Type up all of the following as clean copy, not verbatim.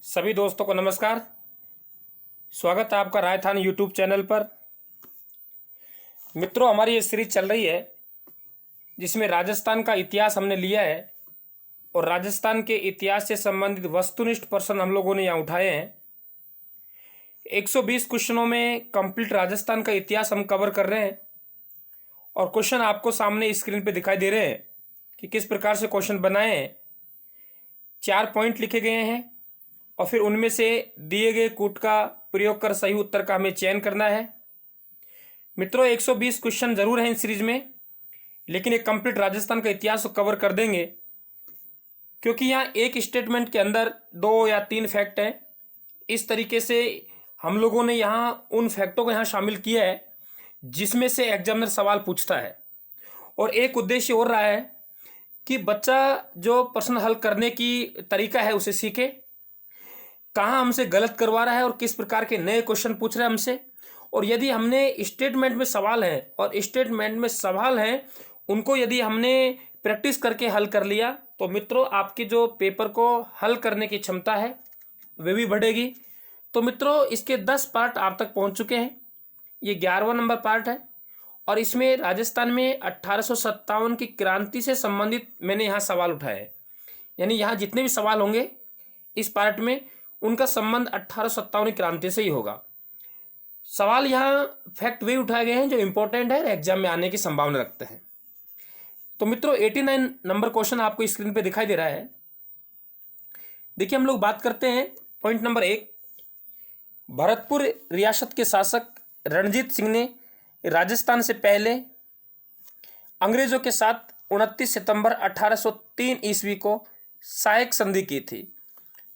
सभी दोस्तों को नमस्कार। स्वागत है आपका राजस्थान यूट्यूब चैनल पर। मित्रों, हमारी ये सीरीज चल रही है जिसमें राजस्थान का इतिहास हमने लिया है और राजस्थान के इतिहास से संबंधित वस्तुनिष्ठ प्रश्न हम लोगों ने यहाँ उठाए हैं। 120 क्वेश्चनों में कंप्लीट राजस्थान का इतिहास हम कवर कर रहे हैं और क्वेश्चन आपको सामने स्क्रीन पे दिखाई दे रहे हैं कि किस प्रकार से क्वेश्चन बनाए हैं। 4 पॉइंट लिखे गए हैं और फिर उनमें से दिए गए कूट का प्रयोग कर सही उत्तर का हमें चयन करना है। मित्रों, 120 क्वेश्चन जरूर हैं इस सीरीज में, लेकिन एक कंप्लीट राजस्थान का इतिहास को कवर कर देंगे क्योंकि यहाँ एक स्टेटमेंट के अंदर 2 या 3 फैक्ट हैं। इस तरीके से हम लोगों ने यहाँ उन फैक्टों को यहाँ शामिल किया है जिसमें से एग्जामिनर सवाल पूछता है। और एक उद्देश्य और रहा है कि बच्चा जो प्रश्न हल करने की तरीका है उसे सीखे, कहाँ हमसे गलत करवा रहा है और किस प्रकार के नए क्वेश्चन पूछ रहा है हमसे। और यदि हमने स्टेटमेंट में सवाल हैं और स्टेटमेंट में सवाल हैं उनको यदि हमने प्रैक्टिस करके हल कर लिया तो मित्रों आपकी जो पेपर को हल करने की क्षमता है वे भी बढ़ेगी। तो मित्रों, इसके 10 पार्ट आप तक पहुंच चुके हैं। ये 11वां नंबर पार्ट है और इसमें राजस्थान में 1857 की क्रांति से संबंधित मैंने यहाँ सवाल उठाए हैं। यानी यहाँ जितने भी सवाल होंगे इस पार्ट में उनका संबंध 1857 की क्रांति से ही होगा। सवाल यहाँ फैक्ट वे उठाए गए हैं जो इंपॉर्टेंट है, एग्जाम में आने की संभावना रखते हैं। तो मित्रों, 89 नंबर क्वेश्चन आपको स्क्रीन पे दिखाई दे रहा है। देखिए, हम लोग बात करते हैं पॉइंट नंबर 1। भरतपुर रियासत के शासक रणजीत सिंह ने राजस्थान से पहले अंग्रेजों के साथ 29 सितंबर 1803 ईस्वी को सहायक संधि की थी।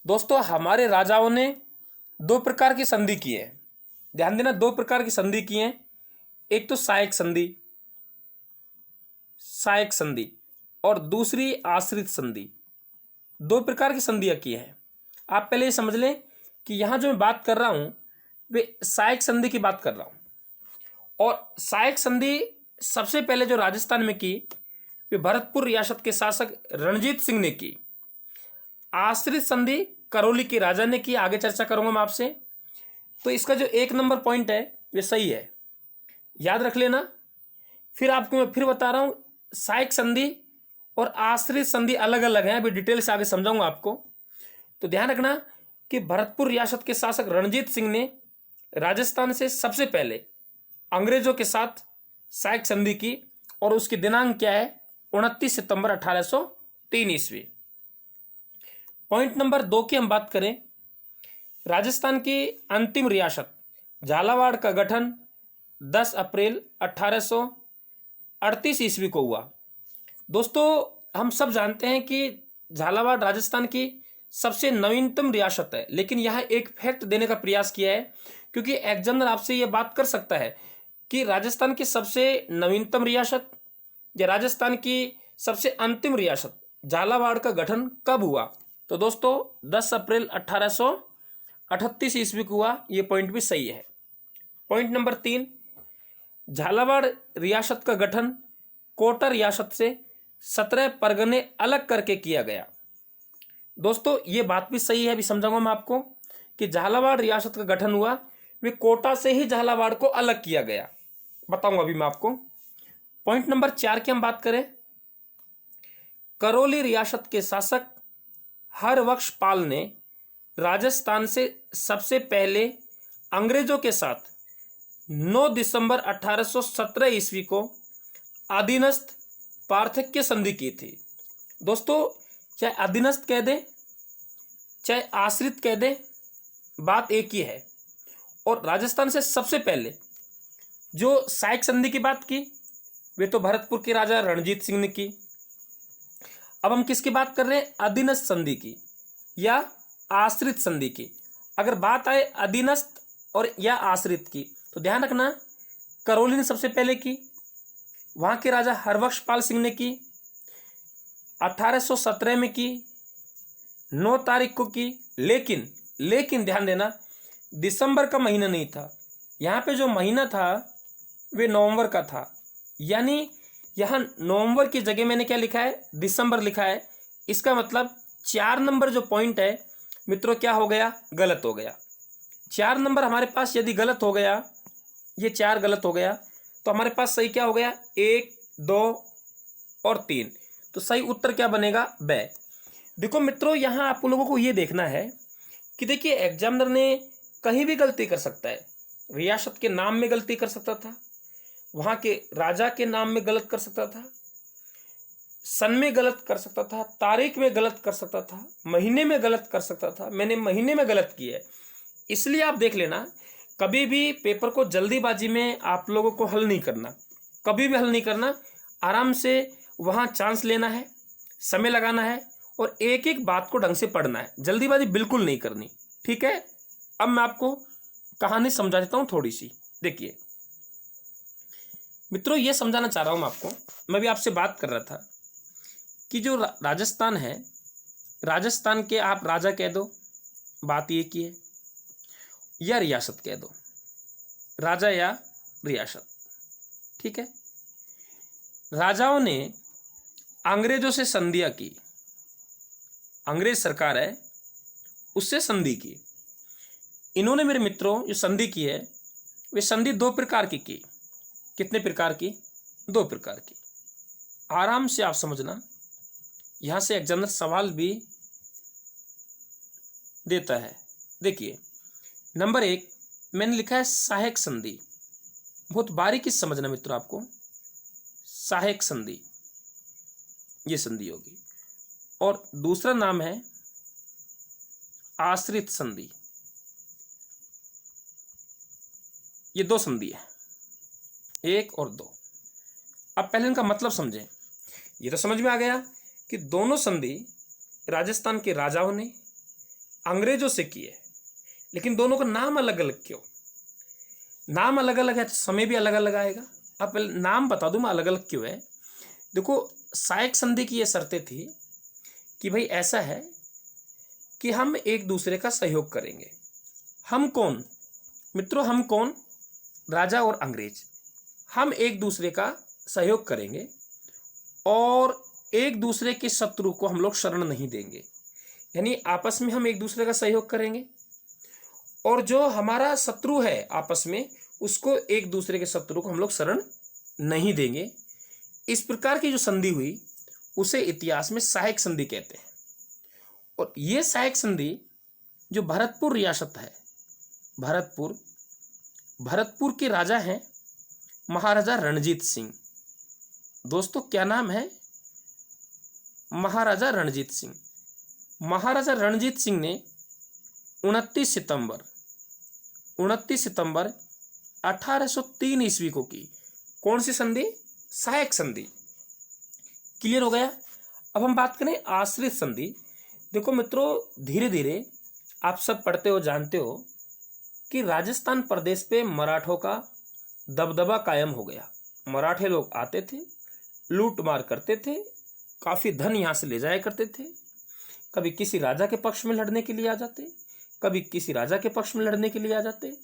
दोस्तों, हमारे राजाओं ने 2 प्रकार की संधि की है। ध्यान देना, 2 प्रकार की संधि की है। एक तो सहायक संधि और दूसरी आश्रित संधि। 2 प्रकार की संधियां की हैं। आप पहले ये समझ लें कि यहां जो मैं बात कर रहा हूं वे सहायक संधि की बात कर रहा हूं। और सहायक संधि सबसे पहले जो राजस्थान में की वे भरतपुर रियासत के शासक रणजीत सिंह ने की। आश्रित संधि करौली के राजा ने की। आगे चर्चा करूंगा मैं आपसे। तो इसका जो 1 नंबर पॉइंट है वे सही है, याद रख लेना। फिर आपको मैं फिर बता रहा हूं, सहायक संधि और आश्रित संधि अलग अलग हैं। अभी डिटेल से आगे समझाऊंगा आपको। तो ध्यान रखना कि भरतपुर रियासत के शासक रणजीत सिंह ने राजस्थान से सबसे पहले अंग्रेजों के साथ सहायक संधि की और उसकी दिनांक क्या है, 29 सितंबर 1803 ईस्वी। पॉइंट नंबर 2 की हम बात करें, राजस्थान की अंतिम रियासत झालावाड़ का गठन 10 अप्रैल 1838 ईस्वी को हुआ। दोस्तों, हम सब जानते हैं कि झालावाड़ राजस्थान की सबसे नवीनतम रियासत है, लेकिन यहाँ एक फैक्ट देने का प्रयास किया है क्योंकि एग्जामिनर आपसे यह बात कर सकता है कि राजस्थान की सबसे नवीनतम रियासत या राजस्थान की सबसे अंतिम रियासत झालावाड़ का गठन कब हुआ। तो दोस्तों, 10 अप्रैल 1838 ईस्वी को हुआ। ये पॉइंट भी सही है। पॉइंट नंबर 3, झालावाड़ रियासत का गठन कोटा रियासत से 17 परगने अलग करके किया गया। दोस्तों, ये बात भी सही है। अभी समझाऊंगा मैं आपको कि झालावाड़ रियासत का गठन हुआ वे कोटा से ही झालावाड़ को अलग किया गया। बताऊंगा अभी मैं आपको। पॉइंट नंबर 4 की हम बात करें, करौली रियासत के शासक हरबख्श पाल ने राजस्थान से सबसे पहले अंग्रेजों के साथ 9 दिसंबर 1817 ईस्वी को अधीनस्थ पार्थक्य संधि की थी। दोस्तों, चाहे अधीनस्थ कह दें चाहे आश्रित कह दें, बात एक ही है। और राजस्थान से सबसे पहले जो सहायक संधि की बात की वे तो भरतपुर के राजा रणजीत सिंह ने की। अब हम किसकी बात कर रहे हैं, अधीनस्थ संधि की या आश्रित संधि की। अगर बात आए अधीनस्थ और या आश्रित की तो ध्यान रखना, करौली ने सबसे पहले की, वहां के राजा हरबख्श पाल सिंह ने की, 1817 में की, 9 तारीख को की। लेकिन ध्यान देना, दिसंबर का महीना नहीं था। यहाँ पे जो महीना था वे नवंबर का था। यानी यहाँ नवंबर की जगह मैंने क्या लिखा है, दिसंबर लिखा है। इसका मतलब 4 नंबर जो पॉइंट है मित्रों क्या हो गया, गलत हो गया। 4 नंबर हमारे पास यदि गलत हो गया, ये 4 गलत हो गया, तो हमारे पास सही क्या हो गया, 1, 2 और 3। तो सही उत्तर क्या बनेगा, ब। देखो मित्रों, यहाँ आप लोगों को ये देखना है कि देखिए एग्जामिनर ने कहीं भी गलती कर सकता है। रियासत के नाम में गलती कर सकता था, वहाँ के राजा के नाम में गलत कर सकता था, सन में गलत कर सकता था, तारीख में गलत कर सकता था, महीने में गलत कर सकता था। मैंने महीने में गलत किया है। इसलिए आप देख लेना, कभी भी पेपर को जल्दीबाजी में आप लोगों को हल नहीं करना, कभी भी हल नहीं करना। आराम से वहाँ चांस लेना है, समय लगाना है और एक एक बात को ढंग से पढ़ना है। जल्दीबाजी बिल्कुल नहीं करनी, ठीक है। अब मैं आपको कहानी समझा देता हूँ थोड़ी सी। देखिए मित्रों, ये समझाना चाह रहा हूँ मैं आपको। मैं भी आपसे बात कर रहा था कि जो राजस्थान है, राजस्थान के आप राजा कह दो, बात ये की है, या रियासत कह दो, राजा या रियासत, ठीक है। राजाओं ने अंग्रेजों से संधियां की, अंग्रेज सरकार है उससे संधि की। इन्होंने मेरे मित्रों जो संधि की है, वे संधि 2 प्रकार की। कितने प्रकार की, 2 प्रकार की। आराम से आप समझना, यहां से एग्जामिनर सवाल भी देता है। देखिए नंबर 1 मैंने लिखा है सहायक संधि। बहुत बारीकी से समझना मित्रों, आपको सहायक संधि, ये संधि होगी। और दूसरा नाम है आश्रित संधि। ये 2 संधि है, 1 और 2। अब पहले इनका मतलब समझें। ये तो समझ में आ गया कि दोनों संधि राजस्थान के राजाओं ने अंग्रेजों से की है, लेकिन दोनों का नाम अलग अलग क्यों? नाम अलग अलग है तो समय भी अलग अलग आएगा। अब पहले नाम बता दूं मैं अलग अलग क्यों है। देखो सहायक संधि की ये शर्तें थी कि भाई ऐसा है कि हम एक दूसरे का सहयोग करेंगे। हम कौन मित्रों, हम कौन, राजा और अंग्रेज। हम एक दूसरे का सहयोग करेंगे और एक दूसरे के शत्रु को हम लोग शरण नहीं देंगे। यानी आपस में हम एक दूसरे का सहयोग करेंगे और जो हमारा शत्रु है आपस में, उसको एक दूसरे के शत्रु को हम लोग शरण नहीं देंगे। इस प्रकार की जो संधि हुई उसे इतिहास में सहायक संधि कहते हैं। और ये सहायक संधि जो भरतपुर रियासत है, भरतपुर के राजा हैं महाराजा रणजीत सिंह। दोस्तों क्या नाम है, महाराजा रणजीत सिंह। महाराजा रणजीत सिंह ने 29 सितंबर 1803 ईस्वी को की। कौन सी संधि, सहायक संधि। क्लियर हो गया। अब हम बात करें आश्रित संधि। देखो मित्रों, धीरे धीरे आप सब पढ़ते हो, जानते हो कि राजस्थान प्रदेश पे मराठों का दबदबा कायम हो गया। मराठे लोग आते थे, लूट मार करते थे, काफ़ी धन यहाँ से ले जाया करते थे। कभी किसी राजा के पक्ष में लड़ने के लिए आ जाते, कभी किसी राजा के पक्ष में लड़ने के लिए आ जाते।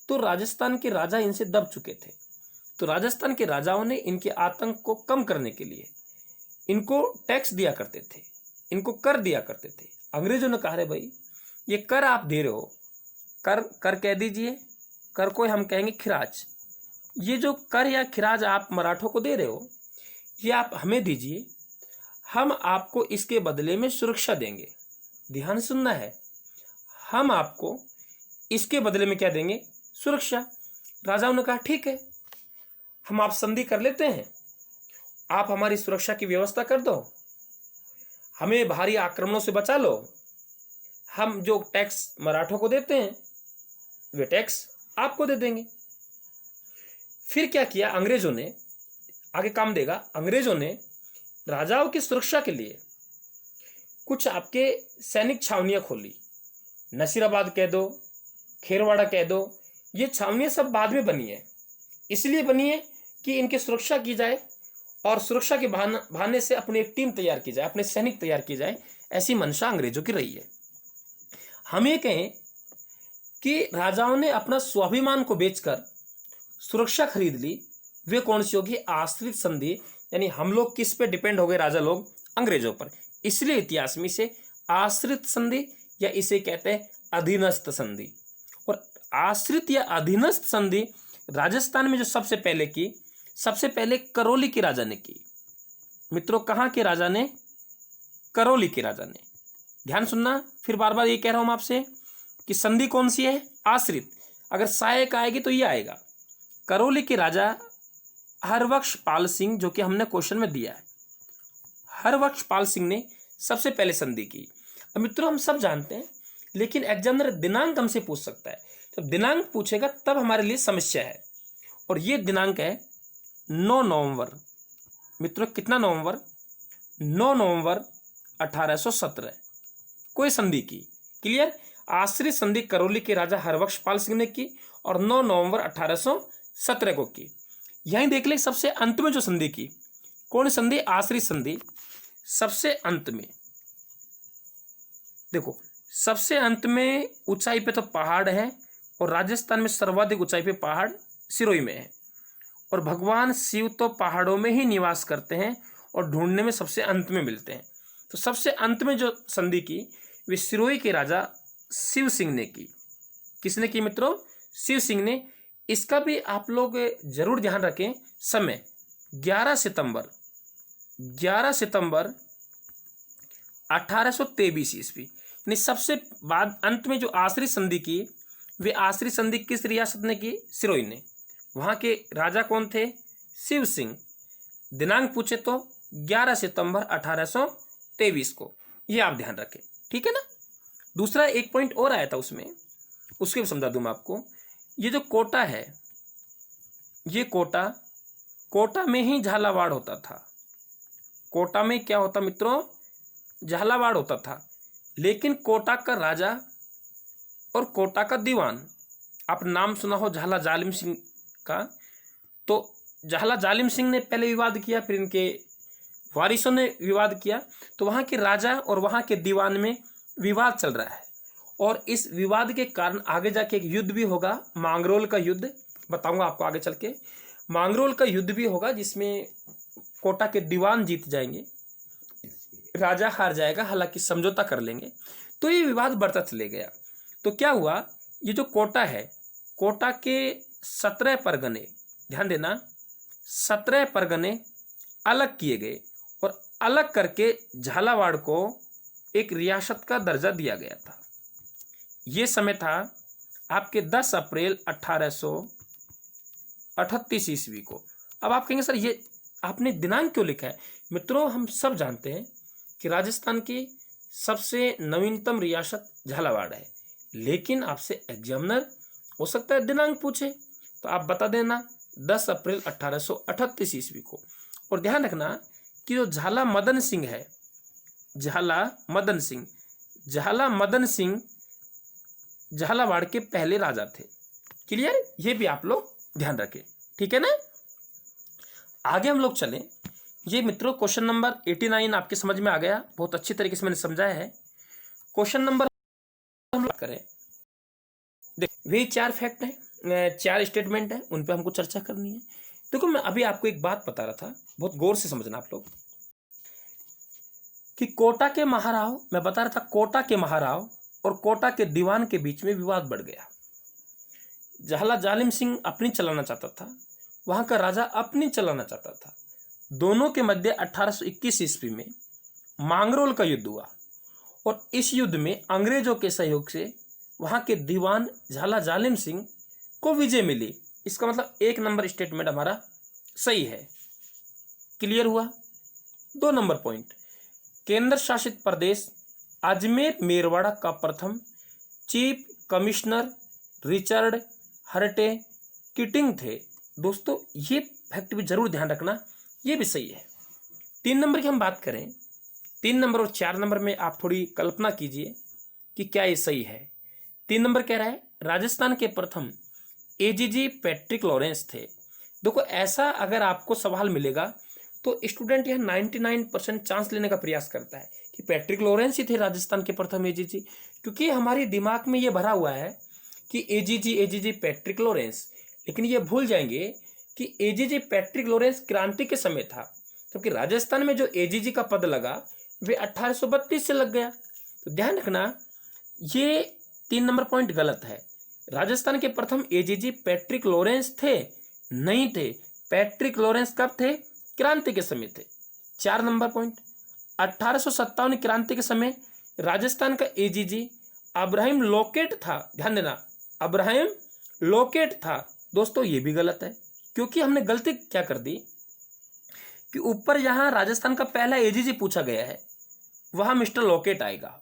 तो राजस्थान के राजा इनसे दब चुके थे। तो राजस्थान के राजाओं ने इनके आतंक को कम करने के लिए इनको टैक्स दिया करते थे, इनको कर दिया करते थे। अंग्रेजों ने कहा, रे भाई ये कर आप दे रहे हो, कर कह दीजिए, कर को हम कहेंगे खिराज। ये जो कर या खिराज आप मराठों को दे रहे हो, ये आप हमें दीजिए, हम आपको इसके बदले में सुरक्षा देंगे। ध्यान सुनना है, हम आपको इसके बदले में क्या देंगे, सुरक्षा। राजाओं ने कहा ठीक है, हम आप संधि कर लेते हैं, आप हमारी सुरक्षा की व्यवस्था कर दो, हमें भारी आक्रमणों से बचा लो, हम जो टैक्स मराठों को देते हैं वे टैक्स आपको दे देंगे। फिर क्या किया अंग्रेजों ने, आगे काम देगा। अंग्रेजों ने राजाओं की सुरक्षा के लिए कुछ आपके सैनिक छावनियां खोली। नसीराबाद कह दो, खेरवाड़ा कह दो, ये छावनियां सब बाद में बनी है। इसलिए बनी है कि इनकी सुरक्षा की जाए और सुरक्षा के बहाने से अपनी एक टीम तैयार की जाए, अपने सैनिक तैयार की जाए। ऐसी मंशा अंग्रेजों की रही है। हम ये कहें कि राजाओं ने अपना स्वाभिमान को बेचकर सुरक्षा खरीद ली। वे कौन सी होगी, आश्रित संधि। यानी हम लोग किस पे डिपेंड हो गए, राजा लोग अंग्रेजों पर। इसलिए इतिहास में इसे आश्रित संधि या इसे कहते हैं अधीनस्थ संधि। और आश्रित या अधीनस्थ संधि राजस्थान में जो सबसे पहले करौली के राजा ने की। मित्रों, कहाँ के राजा ने? करौली के राजा ने। ध्यान सुनना, फिर बार बार ये कह रहा हूं मैं आपसे कि संधि कौन सी है? आश्रित। अगर सहायक आएगी तो ये आएगा। करौली के राजा हरबख्श पाल सिंह, जो कि हमने क्वेश्चन में दिया है, हरबख्श पाल सिंह ने सबसे पहले संधि की। अब मित्रों, हम सब जानते हैं, लेकिन एग्जामिनर दिनांक हमसे पूछ सकता है। जब दिनांक पूछेगा तब हमारे लिए समस्या है। और ये दिनांक है 9 नवंबर। मित्रों, कितना नवंबर? 9 नवंबर 1817 कोई संधि की। क्लियर? आश्रित संधि करौली के राजा हरबख्श पाल सिंह ने की और 9 नवंबर 1817 को की। यहीं देख ले, सबसे अंत में जो संधि की, कौन संधि? आश्रित संधि। सबसे अंत में देखो, सबसे अंत में ऊंचाई पे तो पहाड़ है और राजस्थान में सर्वाधिक ऊंचाई पे पहाड़ सिरोही में है। और भगवान शिव तो पहाड़ों में ही निवास करते हैं और ढूंढने में सबसे अंत में मिलते हैं। तो सबसे अंत में जो संधि की वे सिरोही के राजा शिव सिंह ने की। किसने की मित्रों? शिव सिंह ने। इसका भी आप लोग जरूर ध्यान रखें। समय 11 सितंबर 1823 ईस्वी। यानी सबसे बाद अंत में जो आश्रित संधि की, वे आश्रित संधि किस रियासत ने की? सिरोही ने। वहाँ के राजा कौन थे? शिव सिंह। दिनांक पूछे तो 11 सितंबर 1823 को। ये आप ध्यान रखें, ठीक है ना। दूसरा एक पॉइंट और आया था उसमें, उसके भी समझा दूं मैं आपको। ये जो कोटा है, ये कोटा में ही झालावाड़ होता था। कोटा में क्या होता मित्रों? झालावाड़ होता था। लेकिन कोटा का राजा और कोटा का दीवान, आप नाम सुना हो झाला जालिम सिंह का, तो झाला जालिम सिंह ने पहले विवाद किया, फिर इनके वारिसों ने विवाद किया। तो वहाँ के राजा और वहाँ के दीवान में विवाद चल रहा है और इस विवाद के कारण आगे जाके एक युद्ध भी होगा, मांगरोल का युद्ध। बताऊंगा आपको आगे चल के। मांगरोल का युद्ध भी होगा जिसमें कोटा के दीवान जीत जाएंगे, राजा हार जाएगा, हालांकि समझौता कर लेंगे। तो ये विवाद बढ़ता चले गया। तो क्या हुआ, ये जो कोटा है, कोटा के 17 परगने, ध्यान देना, 17 परगने अलग किए गए और अलग करके झालावाड़ को एक रियासत का दर्जा दिया गया था। ये समय था आपके 10 अप्रैल 1838 ईस्वी को। अब आप कहेंगे सर ये आपने दिनांक क्यों लिखा है? मित्रों, हम सब जानते हैं कि राजस्थान की सबसे नवीनतम रियासत झालावाड़ है, लेकिन आपसे एग्जामिनर हो सकता है दिनांक पूछे, तो आप बता देना 10 अप्रैल 1838 ईस्वी को। और ध्यान रखना कि जो झाला मदन सिंह है, झाला मदन सिंह झालावाड़ के पहले राजा थे। क्लियर? ये भी आप लोग ध्यान रखें, ठीक है ना। आगे हम लोग चलें। ये मित्रों क्वेश्चन नंबर 89 आपके समझ में आ गया, बहुत अच्छी तरीके से मैंने समझाया है। क्वेश्चन नंबर हम लोग करें, देख वे 4 फैक्ट हैं, 4 स्टेटमेंट हैं, उन पे हमको चर्चा करनी है। देखो, मैं अभी आपको एक बात बता रहा था, बहुत गौर से समझना आप लोग, कि कोटा के महाराव, मैं बता रहा था कोटा के महाराव और कोटा के दीवान के बीच में विवाद बढ़ गया। झाला जालिम सिंह अपनी चलाना चाहता था, वहां का राजा अपनी चलाना चाहता था। दोनों के मध्य 1821 ईस्वी में मांगरोल का युद्ध हुआ और इस युद्ध में अंग्रेजों के सहयोग से वहां के दीवान झाला जालिम सिंह को विजय मिली। इसका मतलब 1 नंबर स्टेटमेंट हमारा सही है। क्लियर हुआ? 2 नंबर पॉइंट, केंद्र शासित प्रदेश अजमेर मेरवाड़ा का प्रथम चीफ कमिश्नर रिचर्ड हर्टे किटिंग थे। दोस्तों, ये फैक्ट भी जरूर ध्यान रखना, ये भी सही है। 3 नंबर की हम बात करें, 3 नंबर और 4 नंबर में आप थोड़ी कल्पना कीजिए कि क्या ये सही है। 3 नंबर कह रहा है राजस्थान के प्रथम एजीजी पैट्रिक लॉरेंस थे। देखो, ऐसा अगर आपको सवाल मिलेगा तो स्टूडेंट यह 99% चांस लेने का प्रयास करता है कि पैट्रिक लॉरेंस ही थे राजस्थान के प्रथम एजीजी, क्योंकि हमारे दिमाग में ये भरा हुआ है कि एजीजी पैट्रिक लॉरेंस, लेकिन ये भूल जाएंगे कि एजीजी पैट्रिक लॉरेंस क्रांति के समय था, क्योंकि राजस्थान में जो एजीजी का पद लगा वे 1832 से लग गया। तो ध्यान रखना, ये 3 नंबर पॉइंट गलत है। राजस्थान के प्रथम एजीजी पैट्रिक लॉरेंस थे? नहीं थे। पैट्रिक लॉरेंस कब थे? क्रांति के समय थे। 4 नंबर पॉइंट, 1857 क्रांति के समय राजस्थान का एजीजी अब्राहम लॉकेट था। ध्यान देना, अब्राहम लॉकेट था। दोस्तों ये भी गलत है, क्योंकि हमने गलती क्या कर दी कि ऊपर यहाँ राजस्थान का पहला एजीजी पूछा गया है, वहां मिस्टर लॉकेट आएगा,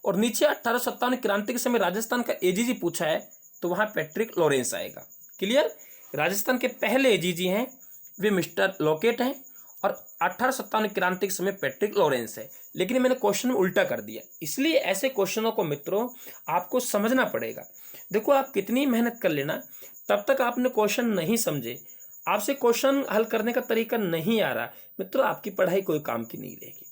और नीचे 1857 क्रांति के समय राजस्थान का एजीजी पूछा है तो वहां पैट्रिक लॉरेंस आएगा। क्लियर? राजस्थान के पहले एजीजी हैं वे मिस्टर लॉकेट हैं, और 1857 क्रांति के समय पैट्रिक लॉरेंस है। लेकिन मैंने क्वेश्चन में उल्टा कर दिया, इसलिए ऐसे क्वेश्चनों को मित्रों आपको समझना पड़ेगा। देखो, आप कितनी मेहनत कर लेना, तब तक आपने क्वेश्चन नहीं समझे, आपसे क्वेश्चन हल करने का तरीका नहीं आ रहा, मित्रों आपकी पढ़ाई कोई काम की नहीं रहेगी।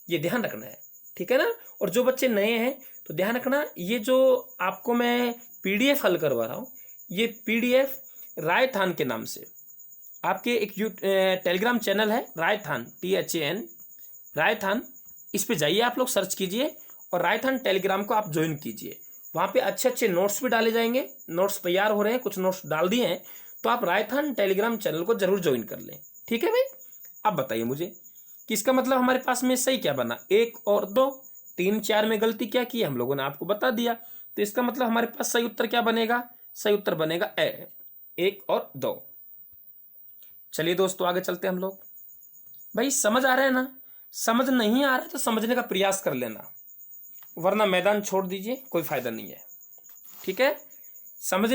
ये ध्यान रखना है, ठीक है ना। और जो बच्चे नए हैं तो ध्यान रखना, ये जो आपको मैं पीडीएफ हल करवा रहा हूँ, ये पीडीएफ रायथान के नाम से आपके एक टेलीग्राम चैनल है, रायथान, THAN, रायथान। इस पे जाइए, आप लोग सर्च कीजिए और रायथान टेलीग्राम को आप ज्वाइन कीजिए। वहाँ पे अच्छे अच्छे नोट्स भी डाले जाएंगे, नोट्स तैयार हो रहे हैं, कुछ नोट्स डाल दिए हैं, तो आप रायथान टेलीग्राम चैनल को जरूर ज्वाइन कर लें, ठीक है भाई। अब बताइए मुझे कि इसका मतलब हमारे पास में सही क्या बना? 1 और 2, 3 4 में गलती क्या की हम लोगों ने आपको बता दिया, तो इसका मतलब हमारे पास सही उत्तर क्या बनेगा? सही उत्तर बनेगा ए, 1 और 2। चलिए दोस्तों आगे चलते हम लोग। भाई समझ आ रहा है ना? समझ नहीं आ रहा है तो समझने का प्रयास कर लेना, वरना मैदान छोड़ दीजिए, कोई फायदा नहीं है, ठीक है। समझ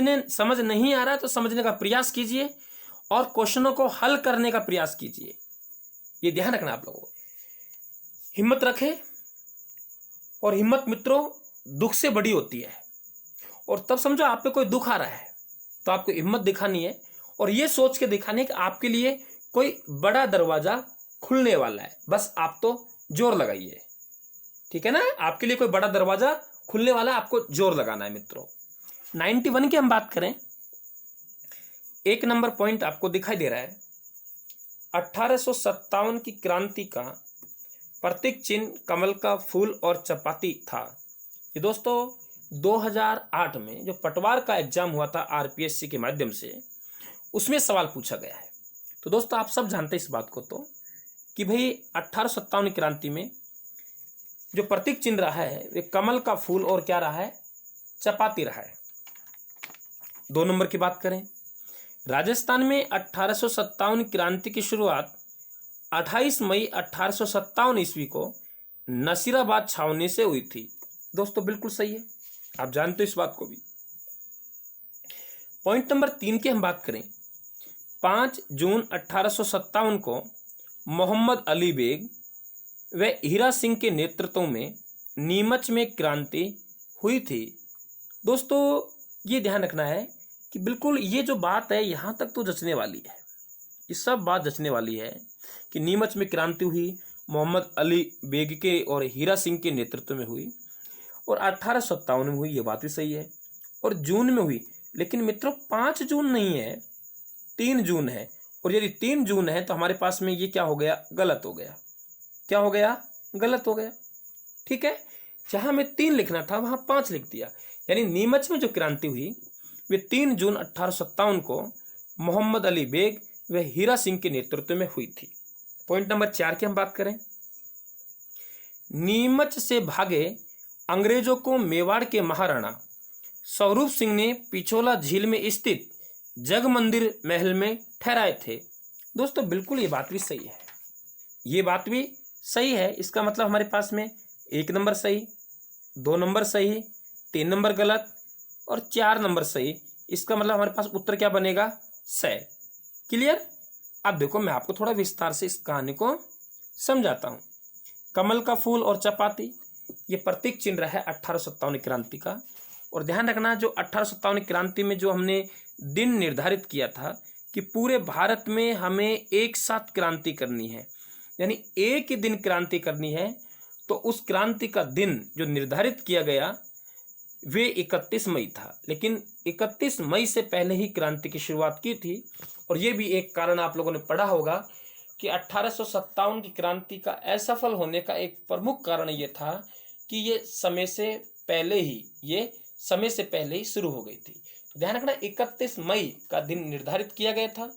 नहीं आ रहा है तो समझने का प्रयास कीजिए और क्वेश्चनों को हल करने का प्रयास कीजिए। ये ध्यान रखना आप लोगों को। हिम्मत रखें, और हिम्मत मित्रों दुख से बड़ी होती है। और तब समझो आप पे कोई दुख आ रहा है तो आपको हिम्मत दिखानी है, और ये सोच के दिखानी है कि आपके लिए कोई बड़ा दरवाजा खुलने वाला है, बस आप तो जोर लगाइए, ठीक है ना। आपके लिए कोई बड़ा दरवाजा खुलने वाला है, आपको जोर लगाना है मित्रों। 91 की हम बात करें, 1 नंबर पॉइंट आपको दिखाई दे रहा है। 1857 की क्रांति का प्रतीक चिन्ह कमल का फूल और चपाती था। ये दोस्तों 2008 में जो पटवार का एग्जाम हुआ था आरपीएससी के माध्यम से, उसमें सवाल पूछा गया है। तो दोस्तों आप सब जानते हैं इस बात को तो, कि भाई 1857 क्रांति में जो प्रतीक चिन्ह रहा है वे कमल का फूल और क्या रहा है? चपाती रहा है। 2 नंबर की बात करें, राजस्थान में 1857 क्रांति की शुरुआत 28 मई 1857 ईस्वी को नसीराबाद छावनी से हुई थी। दोस्तों बिल्कुल सही है, आप जानते हो इस बात को भी। पॉइंट नंबर 3 की हम बात करें, 5 जून 1857 को मोहम्मद अली बेग व हीरा सिंह के नेतृत्व में नीमच में क्रांति हुई थी। दोस्तों ये ध्यान रखना है कि बिल्कुल ये जो बात है यहाँ तक तो जचने वाली है, ये सब बात जचने वाली है कि नीमच में क्रांति हुई, मोहम्मद अली बेग के और हीरा सिंह के नेतृत्व में हुई, और 1857 में हुई, ये बात भी सही है, और जून में हुई। लेकिन मित्रों 5 जून नहीं है, 3 जून है, और यदि 3 जून है तो हमारे पास में ये क्या हो गया? गलत हो गया। क्या हो गया? गलत हो गया, ठीक है। जहां में 3 लिखना था वहां 5 लिख दिया, यानी नीमच में जो क्रांति हुई वे 3 जून 1857 को मोहम्मद अली बेग व हीरा सिंह के नेतृत्व में हुई थी। पॉइंट नंबर 4 की हम बात करें, नीमच से भागे अंग्रेजों को मेवाड़ के महाराणा स्वरूप सिंह ने पिछोला झील में स्थित जग मंदिर महल में ठहराए थे। दोस्तों बिल्कुल ये बात भी सही है, ये बात भी सही है। इसका मतलब हमारे पास में 1 नंबर सही, 2 नंबर सही, 3 नंबर गलत और 4 नंबर सही। इसका मतलब हमारे पास उत्तर क्या बनेगा? सही। क्लियर? अब देखो मैं आपको थोड़ा विस्तार से इस कहानी को समझाता हूँ। कमल का फूल और चपाती ये प्रतीक चिन्ह रहा है 1857 क्रांति का। और ध्यान रखना, जो 1857 क्रांति में जो हमने दिन निर्धारित किया था कि पूरे भारत में हमें एक साथ क्रांति करनी है, यानी एक ही दिन क्रांति करनी है, तो उस क्रांति का दिन जो निर्धारित किया गया वे 31 मई था। लेकिन 31 मई से पहले ही क्रांति की शुरुआत की थी, और ये भी एक कारण आप लोगों ने पढ़ा होगा कि 1857 की क्रांति का असफल होने का एक प्रमुख कारण ये था कि ये समय से पहले ही, ये समय से पहले ही शुरू हो गई थी। तो ध्यान रखना 31 मई का दिन निर्धारित किया गया था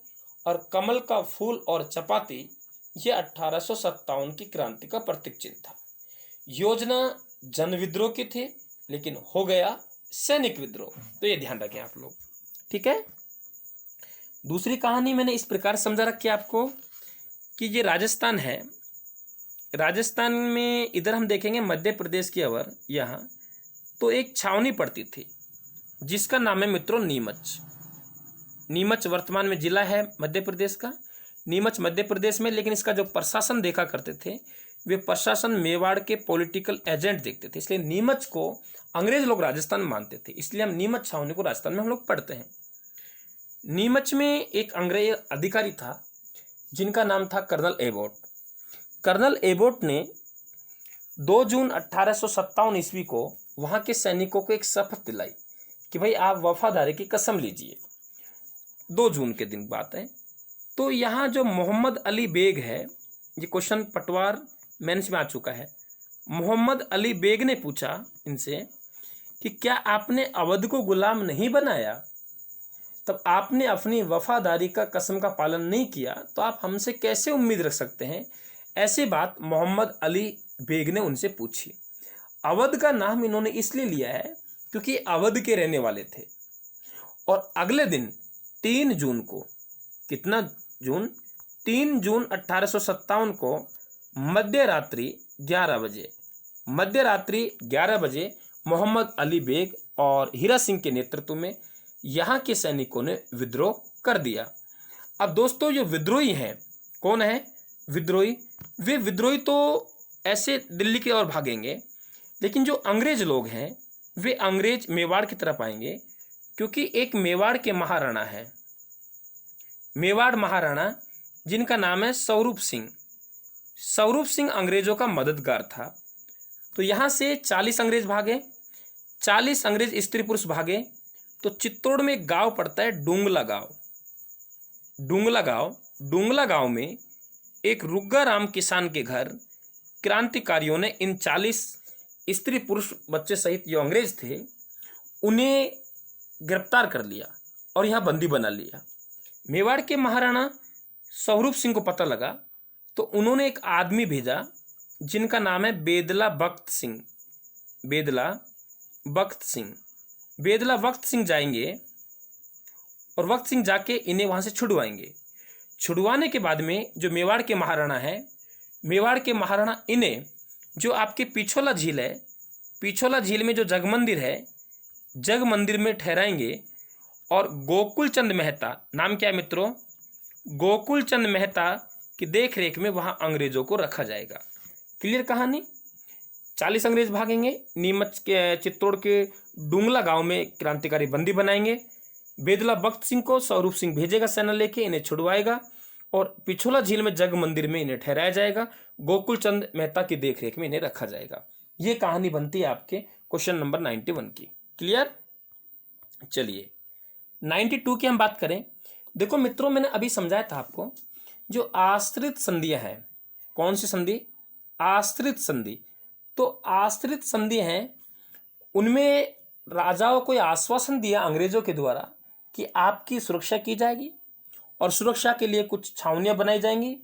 और कमल का फूल और चपाती ये 1857 की क्रांति का प्रतीक चिन्ह था। योजना जन विद्रोह की थी लेकिन हो गया सैनिक विद्रोह। तो ये ध्यान रखें आप लोग, ठीक है। दूसरी कहानी मैंने इस प्रकार समझा रखी आपको कि ये राजस्थान है। राजस्थान में इधर हम देखेंगे मध्य प्रदेश की ओर, यहाँ तो एक छावनी पड़ती थी जिसका नाम है मित्रों नीमच। नीमच वर्तमान में जिला है मध्य प्रदेश का, नीमच मध्य प्रदेश में। लेकिन इसका जो प्रशासन देखा करते थे वे प्रशासन मेवाड़ के पॉलिटिकल एजेंट देखते थे, इसलिए नीमच को अंग्रेज लोग राजस्थान में मानते थे, इसलिए हम नीमच छावनी को राजस्थान में हम लोग पढ़ते हैं। नीमच में एक अंग्रेज अधिकारी था जिनका नाम था कर्नल एबोट। कर्नल एबोट ने 2 जून 1857 ईस्वी को वहाँ के सैनिकों को एक शपथ दिलाई कि भाई आप वफादारी की कसम लीजिए। 2 जून के दिन बात है। तो यहाँ जो मोहम्मद अली बेग है, ये क्वेश्चन पटवार मेंस में आ चुका है। मोहम्मद अली बेग ने पूछा इनसे कि क्या आपने अवध को गुलाम नहीं बनाया, तब आपने अपनी वफादारी का कसम का पालन नहीं किया, तो आप हमसे कैसे उम्मीद रख सकते हैं। ऐसी बात मोहम्मद अली बेग ने उनसे पूछी। अवध का नाम इन्होंने इसलिए लिया है क्योंकि अवध के रहने वाले थे। और अगले दिन 3 जून को, कितना जून, 3 जून 1857 को मध्य रात्रि 11 बजे मोहम्मद अली बेग और हीरा सिंह के नेतृत्व में यहाँ के सैनिकों ने विद्रोह कर दिया। अब दोस्तों जो विद्रोही हैं, कौन है विद्रोही? वे विद्रोही तो ऐसे दिल्ली की ओर भागेंगे, लेकिन जो अंग्रेज लोग हैं वे अंग्रेज मेवाड़ की तरफ आएंगे, क्योंकि एक मेवाड़ के महाराणा है, मेवाड़ महाराणा जिनका नाम है स्वरूप सिंह। स्वरूप सिंह अंग्रेजों का मददगार था। तो यहाँ से 40 अंग्रेज भागे, 40 अंग्रेज स्त्री पुरुष भागे। तो चित्तौड़ में एक गांव पड़ता है डुंगला गांव। डुंगला गांव में एक रुग्गा राम किसान के घर क्रांतिकारियों ने इन 40 स्त्री पुरुष बच्चे सहित जो अंग्रेज थे उन्हें गिरफ्तार कर लिया और यहाँ बंदी बना लिया। मेवाड़ के महाराणा स्वरूप सिंह को पता लगा तो उन्होंने एक आदमी भेजा जिनका नाम है बेदला बख्त सिंह। बेदला बख्त सिंह जाएंगे और बख्त सिंह जाके इन्हें वहाँ से छुड़वाएंगे। छुड़वाने के बाद में जो मेवाड़ के महाराणा है, मेवाड़ के महाराणा इन्हें जो आपके पिछोला झील है, पिछोला झील में जो जग मंदिर है, जग मंदिर में ठहराएंगे। और गोकुल चंद मेहता, नाम क्या है मित्रों? गोकुल चंद मेहता की देख रेख में वहाँ अंग्रेजों को रखा जाएगा। क्लियर कहानी? 40 अंग्रेज भागेंगे, नीमच के चित्तौड़ के डुंगला गांव में क्रांतिकारी बंदी बनाएंगे। बेदला बख्त सिंह को स्वरूप सिंह भेजेगा सेना लेके, इन्हें छुड़वाएगा और पिछोला झील में जग मंदिर में इन्हें ठहराया जाएगा। गोकुल चंद मेहता की देखरेख में इन्हें रखा जाएगा। ये कहानी बनती है आपके क्वेश्चन नंबर 91 की। क्लियर? चलिए 92 की हम बात करें। देखो मित्रों, मैंने अभी समझाया था आपको जो आश्रित संधियां हैं। कौन सी संधि? आश्रित संधि। तो आश्रित संधि हैं, उनमें राजाओं को आश्वासन दिया अंग्रेजों के द्वारा कि आपकी सुरक्षा की जाएगी और सुरक्षा के लिए कुछ छावनियां बनाई जाएंगी,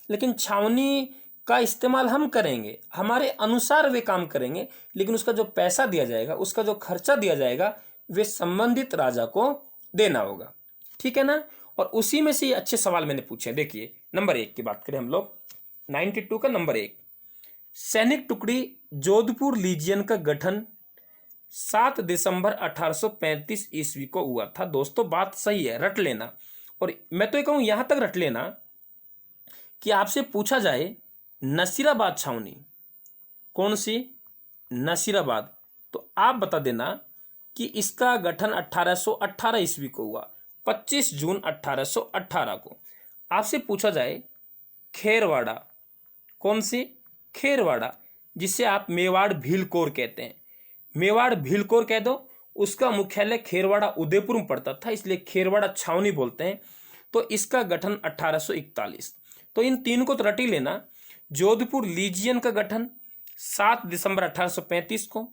लेकिन छावनी का इस्तेमाल हम करेंगे, हमारे अनुसार वे काम करेंगे, लेकिन उसका जो पैसा दिया जाएगा, उसका जो खर्चा दिया जाएगा, वे संबंधित राजा को देना होगा। ठीक है ना? और उसी में से ये अच्छे सवाल मैंने पूछे। देखिए नंबर 1 की बात करें हम लोग, 92 का नंबर 1, सैनिक टुकड़ी जोधपुर लीजियन का गठन 7 दिसंबर 1835 ईस्वी को हुआ था। दोस्तों बात सही है, रट लेना। और मैं तो ये कहूँ यहाँ तक रट लेना कि आपसे पूछा जाए नसीराबाद छावनी कौन सी? नसीराबाद। तो आप बता देना कि इसका गठन 1818 ईस्वी को हुआ, 25 जून 1818 को। आपसे पूछा जाए खेरवाड़ा, कौन सी? खेरवाड़ा, जिसे आप मेवाड़ भीलकोर कहते हैं, मेवाड़ भीलकोर कह दो। उसका मुख्यालय खेरवाड़ा उदयपुर में पड़ता था, इसलिए खेरवाड़ा छावनी बोलते हैं। तो इसका गठन 1841। तो इन तीन को तो रट ही लेना। जोधपुर लीजियन का गठन 7 दिसंबर 1835 को,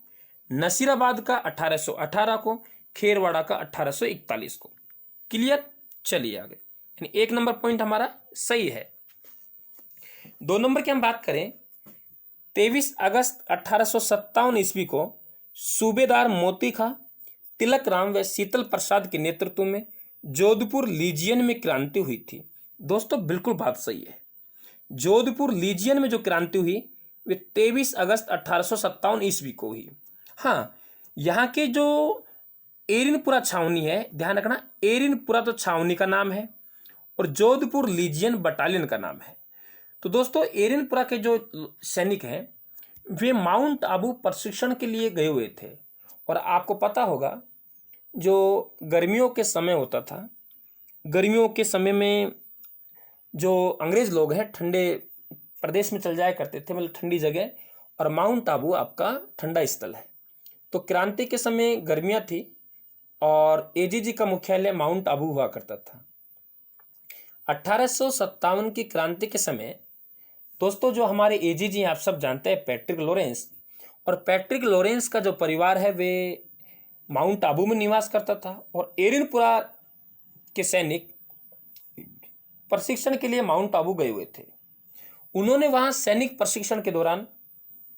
नसीराबाद का 1818 को, खेरवाड़ा का 1841 को। क्लियर? चलिए आगे, यानी 1 नंबर पॉइंट हमारा सही है। 2 नंबर की हम बात करें, 23 अगस्त 1857 ईस्वी को सूबेदार मोती खां, तिलक राम व शीतल प्रसाद के नेतृत्व में जोधपुर लीजियन में क्रांति हुई थी। दोस्तों बिल्कुल बात सही है, जोधपुर लीजियन में जो क्रांति हुई वे 23 अगस्त 1857 ईस्वी को हुई। हाँ, यहाँ के जो एरिनपुरा छावनी है, ध्यान रखना, एरिनपुरा तो छावनी का नाम है और जोधपुर लीजियन बटालियन का नाम है। तो दोस्तों एरिनपुरा के जो सैनिक हैं वे माउंट आबू प्रशिक्षण के लिए गए हुए थे। और आपको पता होगा जो गर्मियों के समय होता था, गर्मियों के समय में जो अंग्रेज लोग हैं ठंडे प्रदेश में चल जाया करते थे, मतलब ठंडी जगह, और माउंट आबू आपका ठंडा स्थल है। तो क्रांति के समय गर्मियाँ थी और एजीजी का मुख्यालय माउंट आबू हुआ करता था। 1857 की क्रांति के समय दोस्तों जो हमारे एजीजी आप सब जानते हैं पैट्रिक लॉरेंस, और पैट्रिक लॉरेंस का जो परिवार है वे माउंट आबू में निवास करता था और एरिनपुरा के सैनिक प्रशिक्षण के लिए माउंट आबू गए हुए थे। उन्होंने वहां सैनिक प्रशिक्षण के दौरान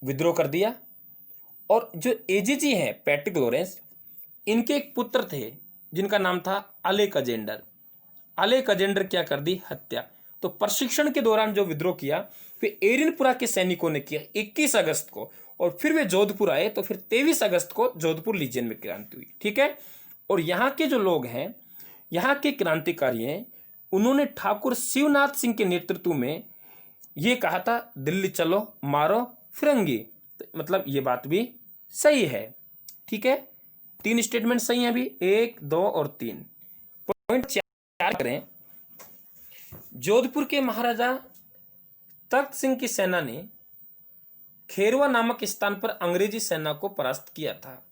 विद्रोह कर दिया और जो एजीजी हैं पैट्रिक लॉरेंस, इनके एक पुत्र थे जिनका नाम था अलेक्जेंडर। अलेक्जेंडर क्या कर दी? हत्या। तो प्रशिक्षण के दौरान जो विद्रोह किया फिर एरिनपुरा के सैनिकों ने किया 21 अगस्त को, और फिर वे जोधपुर आए तो फिर 23 अगस्त को जोधपुर लीजियन में क्रांति हुई। ठीक है, और यहाँ के जो लोग हैं, यहाँ के क्रांतिकारी हैं, उन्होंने ठाकुर शिवनाथ सिंह के नेतृत्व में ये कहा था दिल्ली चलो मारो फिरंगी। तो मतलब ये बात भी सही है। ठीक है, 3 स्टेटमेंट सही हैं अभी, 1, 2 और 3। पॉइंट 4 करें, जोधपुर के महाराजा तख्त सिंह की सेना ने खेरवा नामक स्थान पर अंग्रेजी सेना को परास्त किया था।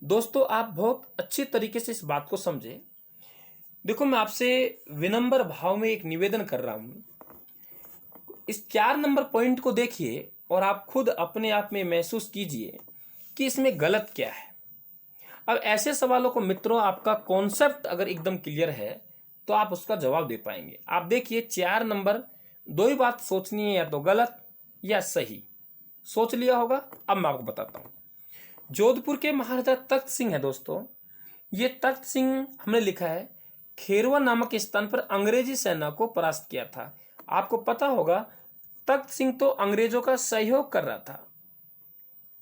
दोस्तों आप बहुत अच्छी तरीके से इस बात को समझे। देखो मैं आपसे विनम्र भाव में एक निवेदन कर रहा हूं, इस 4 नंबर पॉइंट को देखिए और आप खुद अपने आप में महसूस कीजिए कि इसमें गलत क्या है। अब ऐसे सवालों को मित्रों आपका कॉन्सेप्ट अगर एकदम क्लियर है तो आप उसका जवाब दे पाएंगे। आप देखिए 4 नंबर, 2 ही बात सोचनी है, या तो गलत या सही। सोच लिया होगा, अब मैं आपको बताता हूं। जोधपुर के महाराजा तख्त सिंह है दोस्तों, ये तख्त सिंह हमने लिखा है खेरवा नामक स्थान पर अंग्रेजी सेना को परास्त किया था। आपको पता होगा तख्त सिंह तो अंग्रेजों का सहयोग कर रहा था,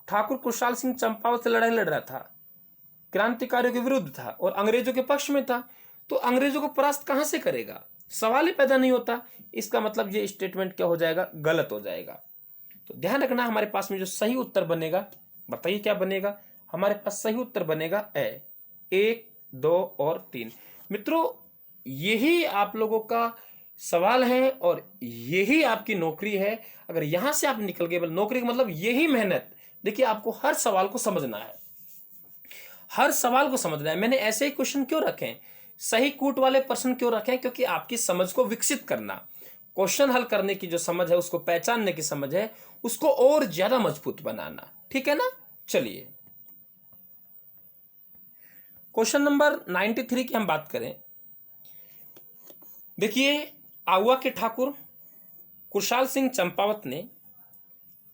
ठाकुर कुशाल सिंह चंपावत से लड़ाई लड़ रहा था, क्रांतिकारियों के विरुद्ध था और अंग्रेजों के पक्ष में था। तो अंग्रेजों को परास्त कहां से करेगा? सवाल ही पैदा नहीं होता। इसका मतलब ये स्टेटमेंट क्या हो जाएगा? गलत हो जाएगा। तो ध्यान रखना, हमारे पास में जो सही उत्तर बनेगा, बताइए क्या बनेगा? हमारे पास सही उत्तर बनेगा ए, 1, 2 और 3। मित्रों यही आप लोगों का सवाल है और यही आपकी नौकरी है। अगर यहां से आप निकल गए, नौकरी का मतलब यही मेहनत। देखिए आपको हर सवाल को समझना है, हर सवाल को समझना है। मैंने ऐसे ही क्वेश्चन क्यों रखे हैं, सही कूट वाले प्रश्न क्यों रखे हैं? क्योंकि आपकी समझ को विकसित करना, क्वेश्चन हल करने की जो समझ है, उसको पहचानने की समझ है, उसको और ज्यादा मजबूत बनाना। ठीक है ना? चलिए क्वेश्चन नंबर 93 की हम बात करें। देखिए आउवा के ठाकुर कुशाल सिंह चंपावत ने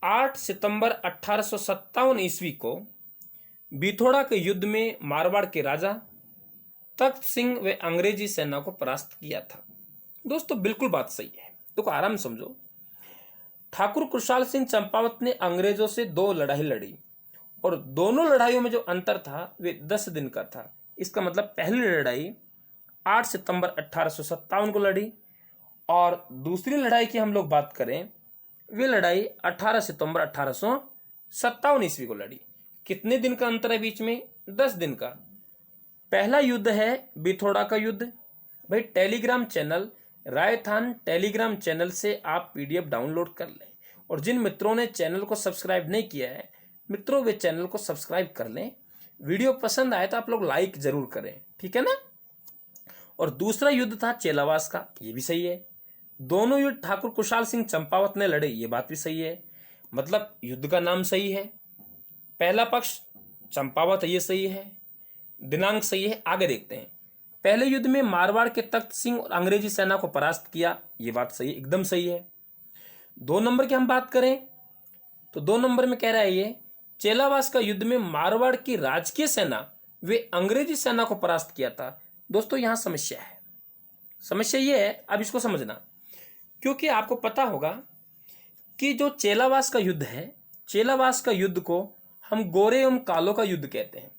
8 सितंबर 1857 ईस्वी को बिथोड़ा के युद्ध में मारवाड़ के राजा तख्त सिंह व अंग्रेजी सेना को परास्त किया था। दोस्तों बिल्कुल बात सही है, तो आराम समझो। ठाकुर कुशाल सिंह चंपावत ने अंग्रेजों से 2 लड़ाई लड़ी और दोनों लड़ाइयों में जो अंतर था वे 10 दिन का था। इसका मतलब पहली लड़ाई 8 सितंबर 1857 को लड़ी और दूसरी लड़ाई की हम लोग बात करें, वे लड़ाई 18 सितंबर 1857 ईस्वी को लड़ी। कितने दिन का अंतर है बीच में? 10 दिन का। पहला युद्ध है बिथोड़ा का युद्ध। भाई टेलीग्राम चैनल रायथान टेलीग्राम चैनल से आप पीडीएफ डाउनलोड कर लें, और जिन मित्रों ने चैनल को सब्सक्राइब नहीं किया है मित्रों, वे चैनल को सब्सक्राइब कर लें। वीडियो पसंद आए तो आप लोग लाइक जरूर करें, ठीक है ना? और दूसरा युद्ध था चेलावास का, ये भी सही है। दोनों युद्ध ठाकुर कुशाल सिंह चंपावत ने लड़े, ये बात भी सही है। मतलब युद्ध का नाम सही है। पहला पक्ष चंपावत, ये सही है, दिनांक सही है। आगे देखते हैं। पहले युद्ध में मारवाड़ के तख्त सिंह और अंग्रेजी सेना को परास्त किया, ये बात सही, एकदम सही है। 2 नंबर की हम बात करें तो 2 नंबर में कह रहा है ये चेलावास का युद्ध में मारवाड़ की राजकीय सेना वे अंग्रेजी सेना को परास्त किया था। दोस्तों यहां समस्या है, समस्या ये है, अब इसको समझना, क्योंकि आपको पता होगा कि जो चेलावास का युद्ध है, चेलावास का युद्ध को हम गोरे एवं कालों का युद्ध कहते हैं।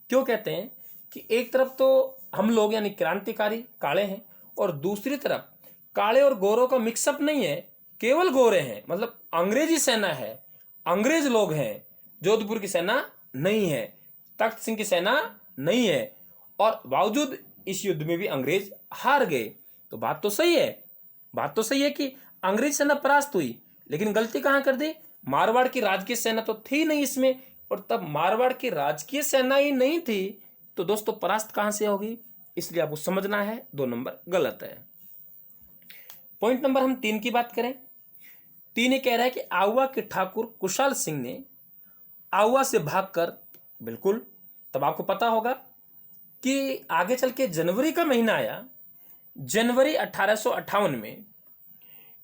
क्यों कहते हैं कि एक तरफ तो हम लोग यानी क्रांतिकारी काले हैं और दूसरी तरफ काले और गोरों का मिक्सअप नहीं है, केवल गोरे हैं, मतलब अंग्रेजी सेना है, अंग्रेज लोग हैं, जोधपुर की सेना नहीं है, तख्त सिंह की सेना नहीं है, और बावजूद इस युद्ध में भी अंग्रेज हार गए। तो बात तो सही है, बात तो सही है कि अंग्रेज सेना परास्त हुई, लेकिन गलती कहां कर दी, मारवाड़ की राजकीय सेना तो थी नहीं इसमें, और तब मारवाड़ की राजकीय सेना ही नहीं थी, तो दोस्तों परास्त कहां से होगी, इसलिए आपको समझना है 2 नंबर गलत है। पॉइंट नंबर हम 3 की बात करें। 3 ये कह रहा है कि आउवा के ठाकुर कुशाल सिंह ने आउवा से भागकर, बिल्कुल, तब आपको पता होगा कि आगे चल के जनवरी का महीना आया, जनवरी 1858 में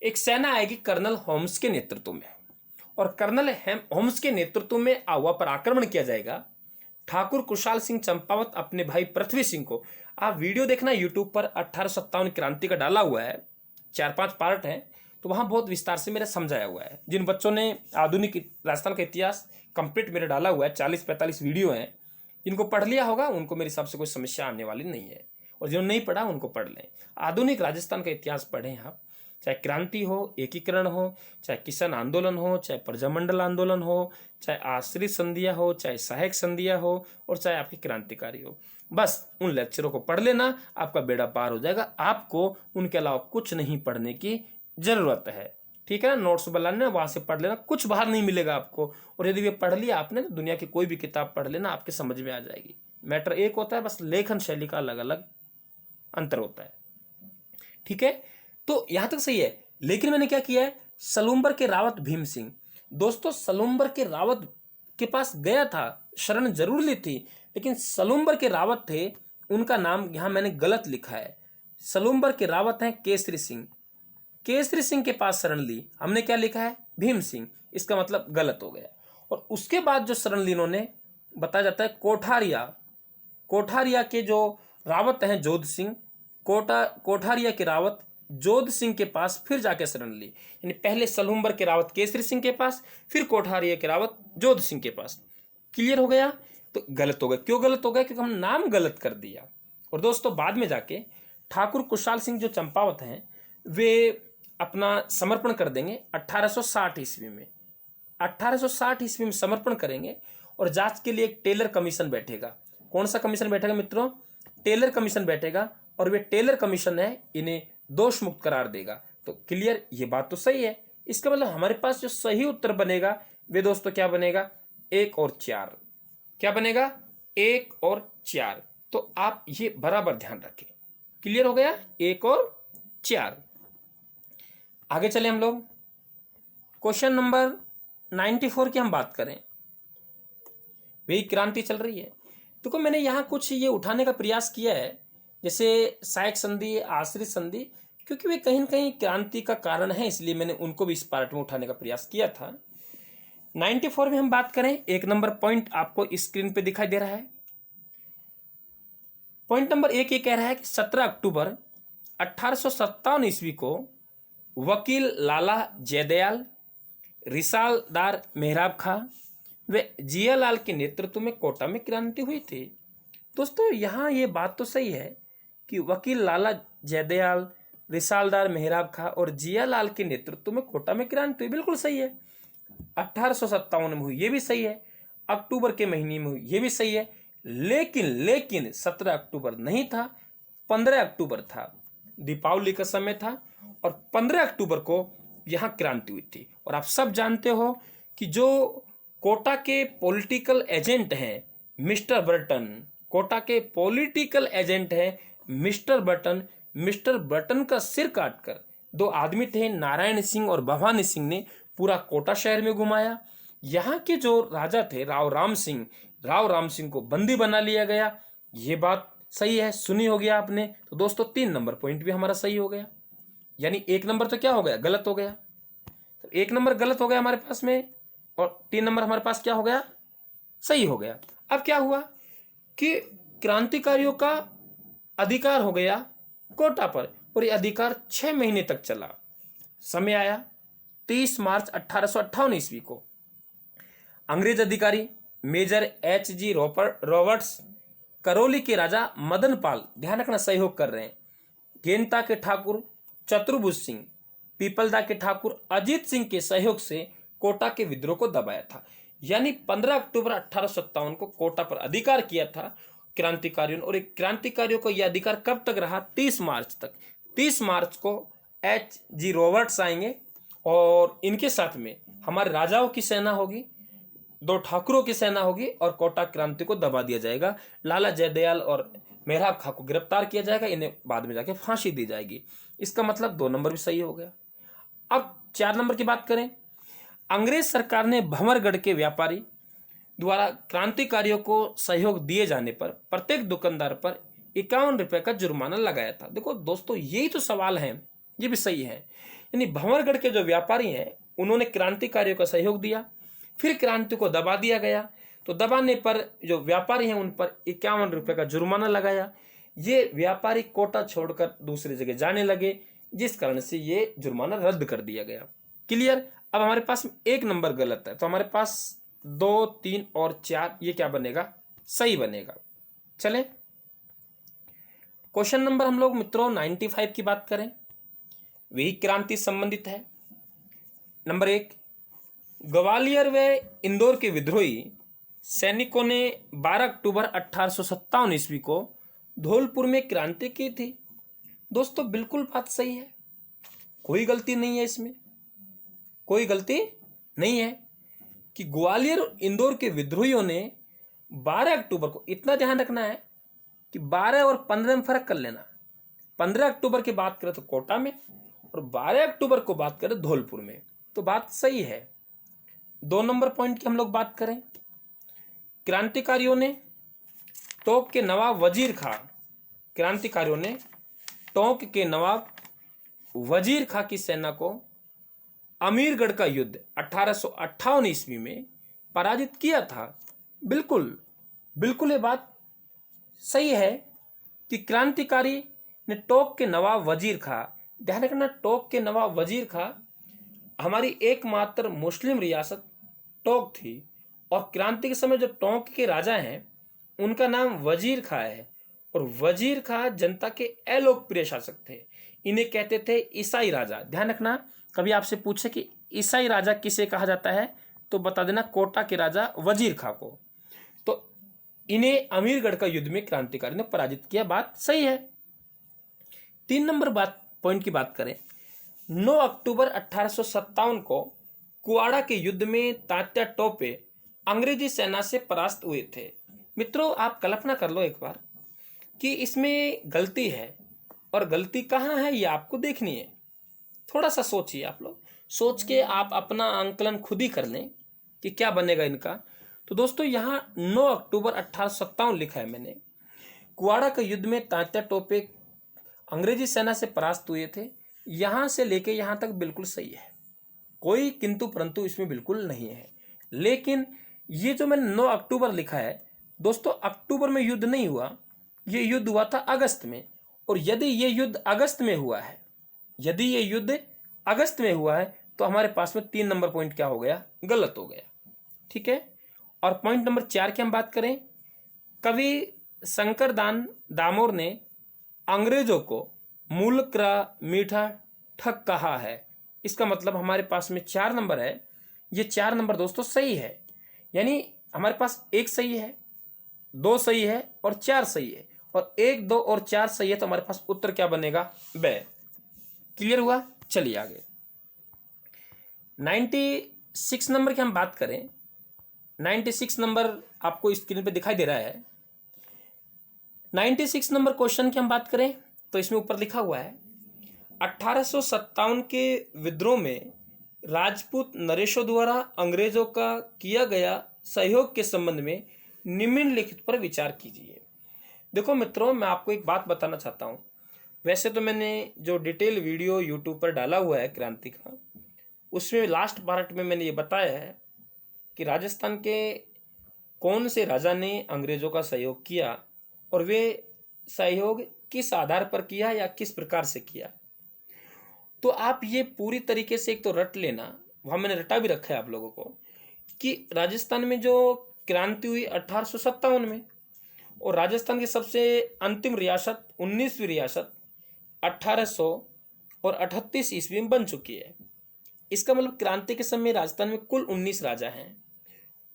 एक सेना आएगी कर्नल होम्स के नेतृत्व में, और कर्नल होम्स के नेतृत्व में आउवा पर आक्रमण किया जाएगा। ठाकुर कुशाल सिंह चंपावत अपने भाई पृथ्वी सिंह को, आप वीडियो देखना यूट्यूब पर 1857 क्रांति का डाला हुआ है, 4-5 पार्ट हैं, तो वहां बहुत विस्तार से मेरा समझाया हुआ है। जिन बच्चों ने आधुनिक राजस्थान का इतिहास कंप्लीट मेरे डाला हुआ है, 40-45 वीडियो हैं, जिनको पढ़ लिया होगा उनको मेरे हिसाब से कोई समस्या आने वाली नहीं है, और जिन्होंने नहीं पढ़ा उनको पढ़ लें। आधुनिक राजस्थान का इतिहास पढ़ें आप, चाहे क्रांति हो, एकीकरण हो, चाहे किसान आंदोलन हो, चाहे प्रजामंडल आंदोलन हो, चाहे आश्रित संधिया हो, चाहे सहायक संधिया हो, और चाहे आपकी क्रांतिकारी हो, बस उन लेक्चरों को पढ़ लेना, आपका बेड़ा पार हो जाएगा। आपको उनके अलावा कुछ नहीं पढ़ने की जरूरत है, ठीक है ना। नोट्स बनाना, वहां से पढ़ लेना, कुछ बाहर नहीं मिलेगा आपको, और यदि ये पढ़ लिया आपने तो दुनिया की कोई भी किताब पढ़ लेना, आपके समझ में आ जाएगी। मैटर एक होता है, बस लेखन शैली का अलग अलग अंतर होता है, ठीक है। तो यहां तक सही है, लेकिन मैंने क्या किया है, सलूम्बर के रावत भीम सिंह, दोस्तों सलूम्बर के रावत के पास गया था, शरण जरूर ली थी, लेकिन सलूम्बर के रावत थे, उनका नाम यहां मैंने गलत लिखा है। सलूम्बर के रावत हैं केसरी सिंह, केसरी सिंह के पास शरण ली, हमने क्या लिखा है, भीम सिंह, इसका मतलब गलत हो गया। और उसके बाद जो शरण ली इन्होंने, बताया जाता है कोठारिया, कोठारिया के जो रावत हैं जोध सिंह, कोठारिया के रावत जोध सिंह के पास फिर जाके शरण ली, यानी पहले सलूम्बर के रावत केसरी सिंह के पास, फिर कोठारिया के रावत जोध सिंह के पास। क्लियर हो गया। तो गलत हो गया, क्यों गलत हो गया, क्योंकि हम नाम गलत कर दिया। और दोस्तों बाद में जाके ठाकुर कुशाल सिंह जो चंपावत हैं, वे अपना समर्पण कर देंगे 1860 ईस्वी में, 1860 ईस्वी में समर्पण करेंगे, और जांच के लिए एक टेलर कमीशन बैठेगा। कौन सा कमीशन बैठेगा मित्रों, टेलर कमीशन बैठेगा, और वे टेलर कमीशन है इन्हें दोष मुक्त करार देगा। तो क्लियर, ये बात तो सही है। इसका मतलब हमारे पास जो सही उत्तर बनेगा वे दोस्तों क्या बनेगा, 1 और 4, क्या बनेगा, 1 और 4। तो आप ये बराबर ध्यान रखें। क्लियर हो गया, 1 और 4। आगे चले हम लोग, क्वेश्चन नंबर 94 की हम बात करें। वही क्रांति चल रही है, देखो मैंने यहां कुछ ये उठाने का प्रयास किया है, जैसे सहायक संधि, आश्रित संधि, क्योंकि वे कहीं न कहीं क्रांति का कारण है, इसलिए मैंने उनको भी इस पार्ट में उठाने का प्रयास किया था। 94 में हम बात करें, 1 नंबर पॉइंट आपको स्क्रीन पे दिखाई दे रहा है। पॉइंट नंबर 1 ये कह रहा है कि 17 अक्टूबर 1857 ईस्वी को वकील लाला जयदयाल, रिसालदार मेहराब खां व जियालाल के नेतृत्व में कोटा में क्रांति हुई थी। दोस्तों यहाँ ये बात तो सही है कि वकील लाला जयदयाल, रिसालदार मेहराब खां और जियालाल के नेतृत्व में कोटा में क्रांति हुई, बिल्कुल सही है। 1857 में हुई, ये भी सही है। अक्टूबर के महीने में हुई, ये भी सही है। लेकिन 17 अक्टूबर नहीं था, 15 अक्टूबर था, दीपावली का समय था, और 15 अक्टूबर को यहां क्रांति हुई थी। और आप सब जानते हो कि जो कोटा के पॉलिटिकल एजेंट हैं मिस्टर बर्टन, कोटा के पॉलिटिकल एजेंट हैं मिस्टर बर्टन, मिस्टर बर्टन का सिर काटकर 2 आदमी थे, नारायण सिंह और भवानी सिंह ने पूरा कोटा शहर में घुमाया। यहाँ के जो राजा थे राव राम सिंह, राव राम सिंह को बंदी बना लिया गया। ये बात सही है, सुनी होगी आपने। तो दोस्तों 3 नंबर पॉइंट भी हमारा सही हो गया, यानी 1 नंबर तो क्या हो गया, गलत हो गया। तो 1 नंबर गलत हो गया हमारे पास में, और 3 नंबर हमारे पास क्या हो गया, सही हो गया। अब क्या हुआ कि क्रांतिकारियों का अधिकार हो गया कोटा पर, और ये अधिकार 6 महीने तक चला। समय आया 30 मार्च 1858 ईस्वी को अंग्रेज अधिकारी मेजर H.G. रॉबर्ट्स करौली के राजा मदन पाल, ध्यान रखना सहयोग कर रहे हैं, गेंदता के ठाकुर चतुर्भुज सिंह, पीपलदा के ठाकुर अजीत सिंह के सहयोग से कोटा के विद्रोह को दबाया था। यानी 15 अक्टूबर 1857 को कोटा पर अधिकार किया था क्रांतिकारियों ने। और एक क्रांतिकारियों को यह अधिकार कब तक रहा, 30 मार्च तक। 30 मार्च को H.G. रॉबर्ट्स आएंगे और इनके साथ में हमारे राजाओं की सेना होगी, 2 ठाकुरों की सेना होगी, और कोटा क्रांति को दबा दिया जाएगा। लाला जयदयाल और मेहराब खां को गिरफ्तार किया जाएगा, इन्हें बाद में जाके फांसी दी जाएगी। इसका मतलब 2 नंबर भी सही हो गया। अब 4 नंबर की बात करें। अंग्रेज सरकार ने भंवरगढ़ के व्यापारी द्वारा क्रांतिकारियों को सहयोग दिए जाने पर प्रत्येक दुकानदार पर 51 रुपये का जुर्माना लगाया था। देखो दोस्तों, यही तो सवाल है, ये भी सही है। यानी भंवरगढ़ के जो व्यापारी हैं उन्होंने क्रांतिकारियों का सहयोग दिया, फिर क्रांति को दबा दिया गया। तो दबाने पर जो व्यापारी हैं उन पर 51 रुपये का जुर्माना लगाया। ये व्यापारी कोटा छोड़कर दूसरी जगह जाने लगे, जिस कारण से ये जुर्माना रद्द कर दिया गया। क्लियर। अब हमारे पास 1 नंबर गलत है, तो हमारे पास 2, 3 और 4 ये क्या बनेगा, सही बनेगा। चलें, क्वेश्चन नंबर हम लोग मित्रों 95 की बात करें, वही क्रांति संबंधित है। नंबर 1, ग्वालियर व इंदौर के विद्रोही सैनिकों ने 12 अक्टूबर 1857 ईस्वी को धौलपुर में क्रांति की थी। दोस्तों बिल्कुल बात सही है, कोई गलती नहीं है इसमें, कोई गलती नहीं है कि ग्वालियर और इंदौर के विद्रोहियों ने 12 अक्टूबर को, इतना ध्यान रखना है कि 12 और 15 में फर्क कर लेना। 15 अक्टूबर की बात करें तो कोटा में, और 12 अक्टूबर को बात करें धौलपुर में, तो बात सही है। 2 नंबर पॉइंट की हम लोग बात करें, क्रांतिकारियों ने टोंक के नवाब वजीर खां, क्रांतिकारियों ने टोंक के नवाब वजीर खां की सेना को अमीरगढ़ का युद्ध 1858 ईस्वी में पराजित किया था। बिल्कुल बिल्कुल ये बात सही है कि क्रांतिकारी ने टोंक के नवाब वजीर खां, ध्यान रखना टोंक के नवाब वजीर खां हमारी एकमात्र मुस्लिम रियासत टोंक थी, और क्रांति के समय जो टोंक के राजा हैं उनका नाम वजीर खां है, और वजीर खां जनता के अलोकप्रिय शासक थे। इन्हें कहते थे ईसाई राजा। ध्यान रखना, कभी आपसे पूछे कि ईसाई राजा किसे कहा जाता है तो बता देना कोटा के राजा वजीर खां को। तो इन्हें अमीरगढ़ का युद्ध में क्रांतिकारी ने पराजित किया, बात सही है। 3 नंबर पॉइंट की बात करें, 9 अक्टूबर 1857 को कुआड़ा के युद्ध में तात्या टोपे अंग्रेजी सेना से परास्त हुए थे। मित्रों आप कल्पना कर लो एक बार कि इसमें गलती है, और गलती कहाँ है ये आपको देखनी है। थोड़ा सा सोचिए, आप लोग सोच के आप अपना आंकलन खुद ही कर लें कि क्या बनेगा इनका। तो दोस्तों यहाँ 9 अक्टूबर 1857 लिखा है मैंने। कुआड़ा के युद्ध में तात्या टोपे अंग्रेजी सेना से परास्त हुए थे, यहाँ से लेके यहाँ तक बिल्कुल सही है, कोई किंतु परंतु इसमें बिल्कुल नहीं है। लेकिन ये जो मैंने 9 अक्टूबर लिखा है दोस्तों, अक्टूबर में युद्ध नहीं हुआ, ये युद्ध हुआ था अगस्त में। और यदि ये युद्ध अगस्त में हुआ है, यदि ये युद्ध अगस्त में हुआ है, तो हमारे पास में 3 नंबर पॉइंट क्या हो गया, गलत हो गया। ठीक है। और पॉइंट नंबर 4 की हम बात करें, कवि शंकरदान दामोर ने अंग्रेजों को मुल्क का मीठा ठग कहा है। इसका मतलब हमारे पास में 4 नंबर है, ये 4 नंबर दोस्तों सही है। यानी हमारे पास 1 सही है, 2 सही है और 4 सही है, और 1, 2 और 4 सही है, तो हमारे पास उत्तर क्या बनेगा, ब। क्लियर हुआ। चलिए आगे 96 नंबर की हम बात करें। 96 नंबर आपको स्क्रीन पे दिखाई दे रहा है। 96 नंबर क्वेश्चन की हम बात करें तो इसमें ऊपर लिखा हुआ है, 1857 के विद्रोह में राजपूत नरेशों द्वारा अंग्रेजों का किया गया सहयोग के संबंध में निम्नलिखित पर विचार कीजिए। देखो मित्रों, मैं आपको एक बात बताना चाहता हूँ। वैसे तो मैंने जो डिटेल वीडियो यूट्यूब पर डाला हुआ है क्रांति का, उसमें लास्ट पार्ट में मैंने ये बताया है कि राजस्थान के कौन से राजा ने अंग्रेजों का सहयोग किया और वे सहयोग किस आधार पर किया या किस प्रकार से किया। तो आप ये पूरी तरीके से एक तो रट लेना, वहाँ मैंने रटा भी रखा है आप लोगों को, कि राजस्थान में जो क्रांति हुई 1857 में, और राजस्थान की सबसे अंतिम रियासत 19वीं रियासत 1838 ईस्वी में बन चुकी है। इसका मतलब क्रांति के समय राजस्थान में कुल 19 राजा हैं।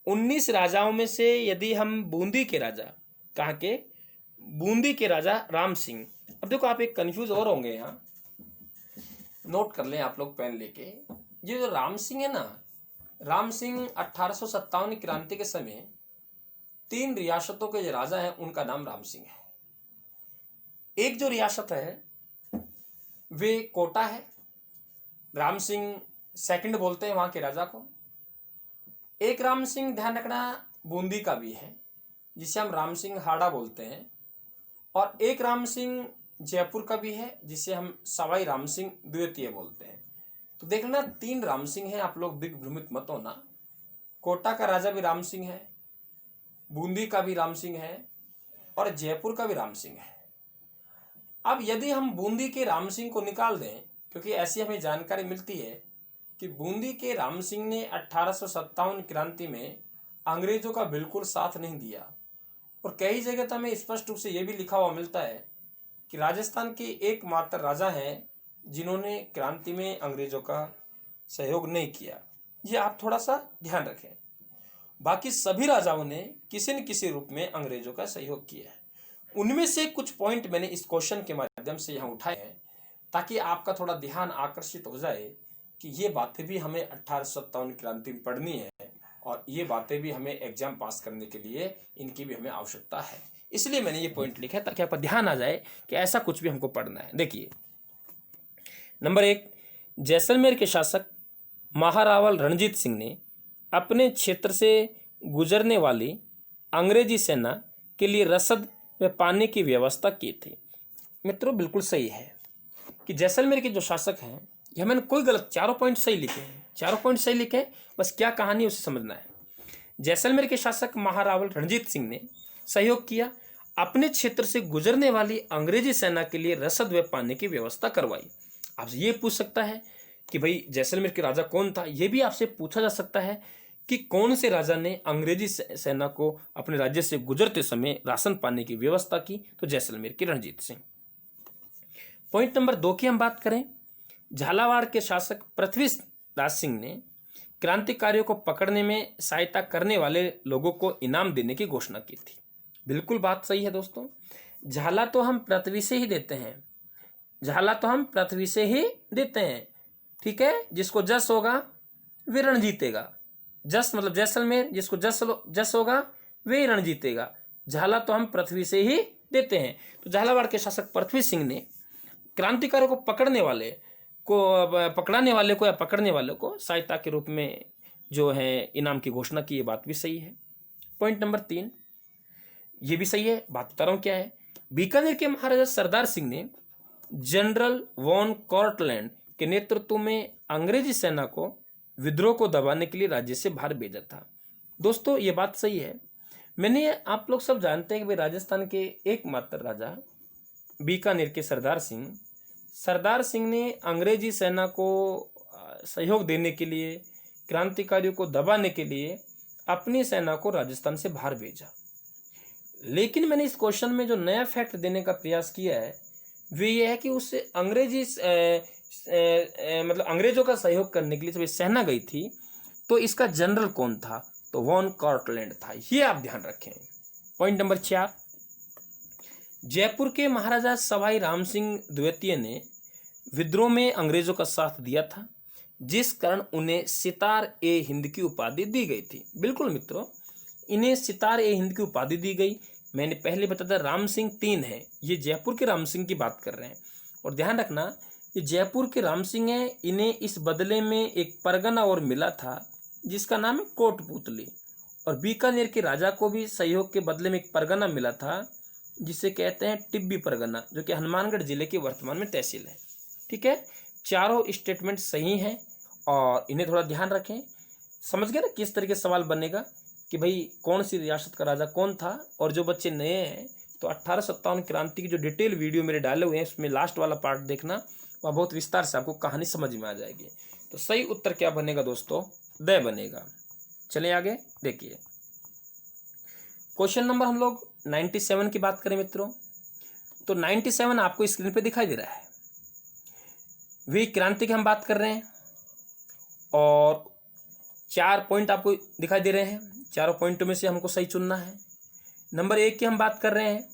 19 राजाओं में से यदि हम बूंदी के राजा, कहाँ के? बूंदी के राजा राम सिंह। अब देखो, आप एक कंफ्यूज और होंगे, यहाँ नोट कर लें आप लोग पेन लेके। ये जो राम सिंह है ना, राम सिंह 1857 क्रांति के समय 3 रियासतों के जो राजा हैं उनका नाम राम सिंह है। एक जो रियासत है वे कोटा है, राम सिंह सेकंड बोलते हैं वहां के राजा को। एक राम सिंह, ध्यान रखना, बूंदी का भी है जिसे हम राम सिंह हाड़ा बोलते हैं, और एक राम सिंह जयपुर का भी है जिसे हम सवाई राम सिंह द्वितीय बोलते हैं। तो देख लेना, 3 राम सिंह हैं, आप लोग दिग्भ्रमित मत होना। कोटा का राजा भी राम सिंह है, बूंदी का भी राम सिंह है, और जयपुर का भी राम सिंह है। अब यदि हम बूंदी के राम सिंह को निकाल दें, क्योंकि ऐसी हमें जानकारी मिलती है कि बूंदी के राम सिंह ने 1857 क्रांति में अंग्रेजों का बिल्कुल साथ नहीं दिया, और कई जगह तो हमें स्पष्ट रूप से यह भी लिखा हुआ मिलता है कि राजस्थान के एकमात्र राजा हैं जिन्होंने क्रांति में अंग्रेजों का सहयोग नहीं किया। ये आप थोड़ा सा ध्यान रखें। बाकी सभी राजाओं ने किसी न किसी रूप में अंग्रेजों का सहयोग किया है। उनमें से कुछ पॉइंट मैंने इस क्वेश्चन के माध्यम से यहाँ उठाए हैं ताकि आपका थोड़ा ध्यान आकर्षित हो जाए कि ये बातें भी हमें 1857 क्रांति में पढ़नी है, और ये बातें भी हमें एग्जाम पास करने के लिए इनकी भी हमें आवश्यकता है। इसलिए मैंने ये पॉइंट लिखा है ताकि आपका ध्यान आ जाए कि ऐसा कुछ भी हमको पढ़ना है। देखिए, नंबर 1, जैसलमेर के शासक महारावल रणजीत सिंह ने अपने क्षेत्र से गुजरने वाली अंग्रेजी सेना के लिए रसद व पानी की व्यवस्था की थी। मित्रों, बिल्कुल सही है कि जैसलमेर के जो शासक हैं, यह मैंने कोई गलत, चारों पॉइंट सही लिखे हैं, चारों पॉइंट सही लिखे हैं, बस क्या कहानी उसे समझना है। जैसलमेर के शासक महारावल रणजीत सिंह ने सहयोग किया, अपने क्षेत्र से गुजरने वाली अंग्रेजी सेना के लिए रसद व पानी की व्यवस्था करवाई। आपसे ये पूछ सकता है कि भाई जैसलमेर के राजा कौन था। यह भी आपसे पूछा जा सकता है कि कौन से राजा ने अंग्रेजी सेना को अपने राज्य से गुजरते समय राशन पाने की व्यवस्था की। तो जैसलमेर के रणजीत सिंह। पॉइंट नंबर 2 की हम बात करें, झालावाड़ के शासक पृथ्वीराज सिंह ने क्रांतिकारियों को पकड़ने में सहायता करने वाले लोगों को इनाम देने की घोषणा की थी। बिल्कुल बात सही है दोस्तों। झाला तो हम पृथ्वी से ही देते हैं, झाला तो हम पृथ्वी से ही देते हैं, ठीक है। जिसको जस होगा वे रण जीतेगा। जस मतलब जैसलमेर, जिसको जस होगा वे रण जीतेगा। झाला तो हम पृथ्वी से ही देते हैं। तो झालावाड़ के शासक पृथ्वी सिंह ने क्रांतिकारियों को पकड़ाने वाले को या पकड़ने वाले को सहायता के रूप में जो है इनाम की घोषणा की। ये बात भी सही है। पॉइंट नंबर 3, ये भी सही है। बात बता रहा हूं क्या है। बीकानेर के महाराजा सरदार सिंह ने जनरल वॉन कॉर्टलैंड के नेतृत्व में अंग्रेजी सेना को विद्रोह को दबाने के लिए राज्य से बाहर भेजा था। दोस्तों, ये बात सही है। मैंने, आप लोग सब जानते हैं कि भाई राजस्थान के एकमात्र राजा बीकानेर के सरदार सिंह ने अंग्रेजी सेना को सहयोग देने के लिए, क्रांतिकारियों को दबाने के लिए अपनी सेना को राजस्थान से बाहर भेजा। लेकिन मैंने इस क्वेश्चन में जो नया फैक्ट देने का प्रयास किया है वे ये है कि उससे मतलब अंग्रेजों का सहयोग करने के लिए जब सेना गई थी तो इसका जनरल कौन था? तो वॉन कॉर्टलैंड था। ये आप ध्यान रखें। पॉइंट नंबर 4, जयपुर के महाराजा सवाई राम सिंह द्वितीय ने विद्रोह में अंग्रेजों का साथ दिया था, जिस कारण उन्हें सितार ए हिंद की उपाधि दी गई थी। बिल्कुल मित्रों, इन्हें सितार ए हिंद की उपाधि दी गई। मैंने पहले बताया राम सिंह 3 है, ये जयपुर के राम सिंह की बात कर रहे हैं। और ध्यान रखना, ये जयपुर के राम सिंह हैं। इन्हें इस बदले में एक परगना और मिला था जिसका नाम है कोटपुतली, और बीकानेर के राजा को भी सहयोग के बदले में एक परगना मिला था जिसे कहते हैं टिब्बी परगना, जो कि हनुमानगढ़ जिले की वर्तमान में तहसील है। ठीक है, चारों स्टेटमेंट सही हैं और इन्हें थोड़ा ध्यान रखें। समझ गए ना किस तरीके से सवाल बनेगा कि भाई कौन सी रियासत का राजा कौन था। और जो बच्चे नए हैं तो 1857 क्रांति की जो डिटेल वीडियो मेरे डाले हुए हैं उसमें लास्ट वाला पार्ट देखना, वह बहुत विस्तार से आपको कहानी समझ में आ जाएगी। तो सही उत्तर क्या बनेगा दोस्तों? द बनेगा। चलिए आगे देखिए, क्वेश्चन नंबर हम लोग 97 की बात करें मित्रों, तो 97 आपको स्क्रीन पे दिखाई दे रहा है। वी क्रांति की हम बात कर रहे हैं और 4 पॉइंट आपको दिखाई दे रहे हैं। चारों पॉइंटों में से हमको सही चुनना है। नंबर 1 की हम बात कर रहे हैं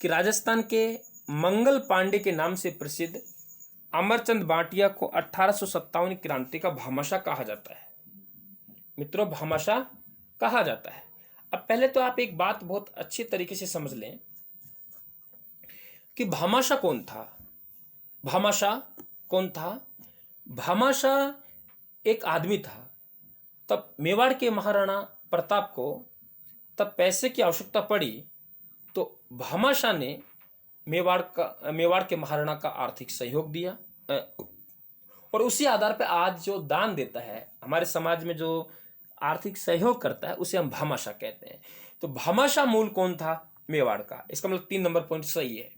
कि राजस्थान के मंगल पांडे के नाम से प्रसिद्ध अमरचंद बाटिया को 1857 क्रांति का भामाशाह कहा जाता है। मित्रों, भामाशाह कहा जाता है। अब पहले तो आप एक बात बहुत अच्छी तरीके से समझ लें कि भामाशाह कौन था। भामाशाह कौन था? भामाशाह एक आदमी था। तब मेवाड़ के महाराणा प्रताप को तब पैसे की आवश्यकता पड़ी तो भामाशाह ने मेवाड़ के महाराणा का आर्थिक सहयोग दिया और उसी आधार पर आज जो दान देता है हमारे समाज में, जो आर्थिक सहयोग करता है, उसे हम भामाशाह कहते हैं। तो भामाशाह मूल कौन था? मेवाड़ का। इसका मतलब 3 नंबर पॉइंट सही है।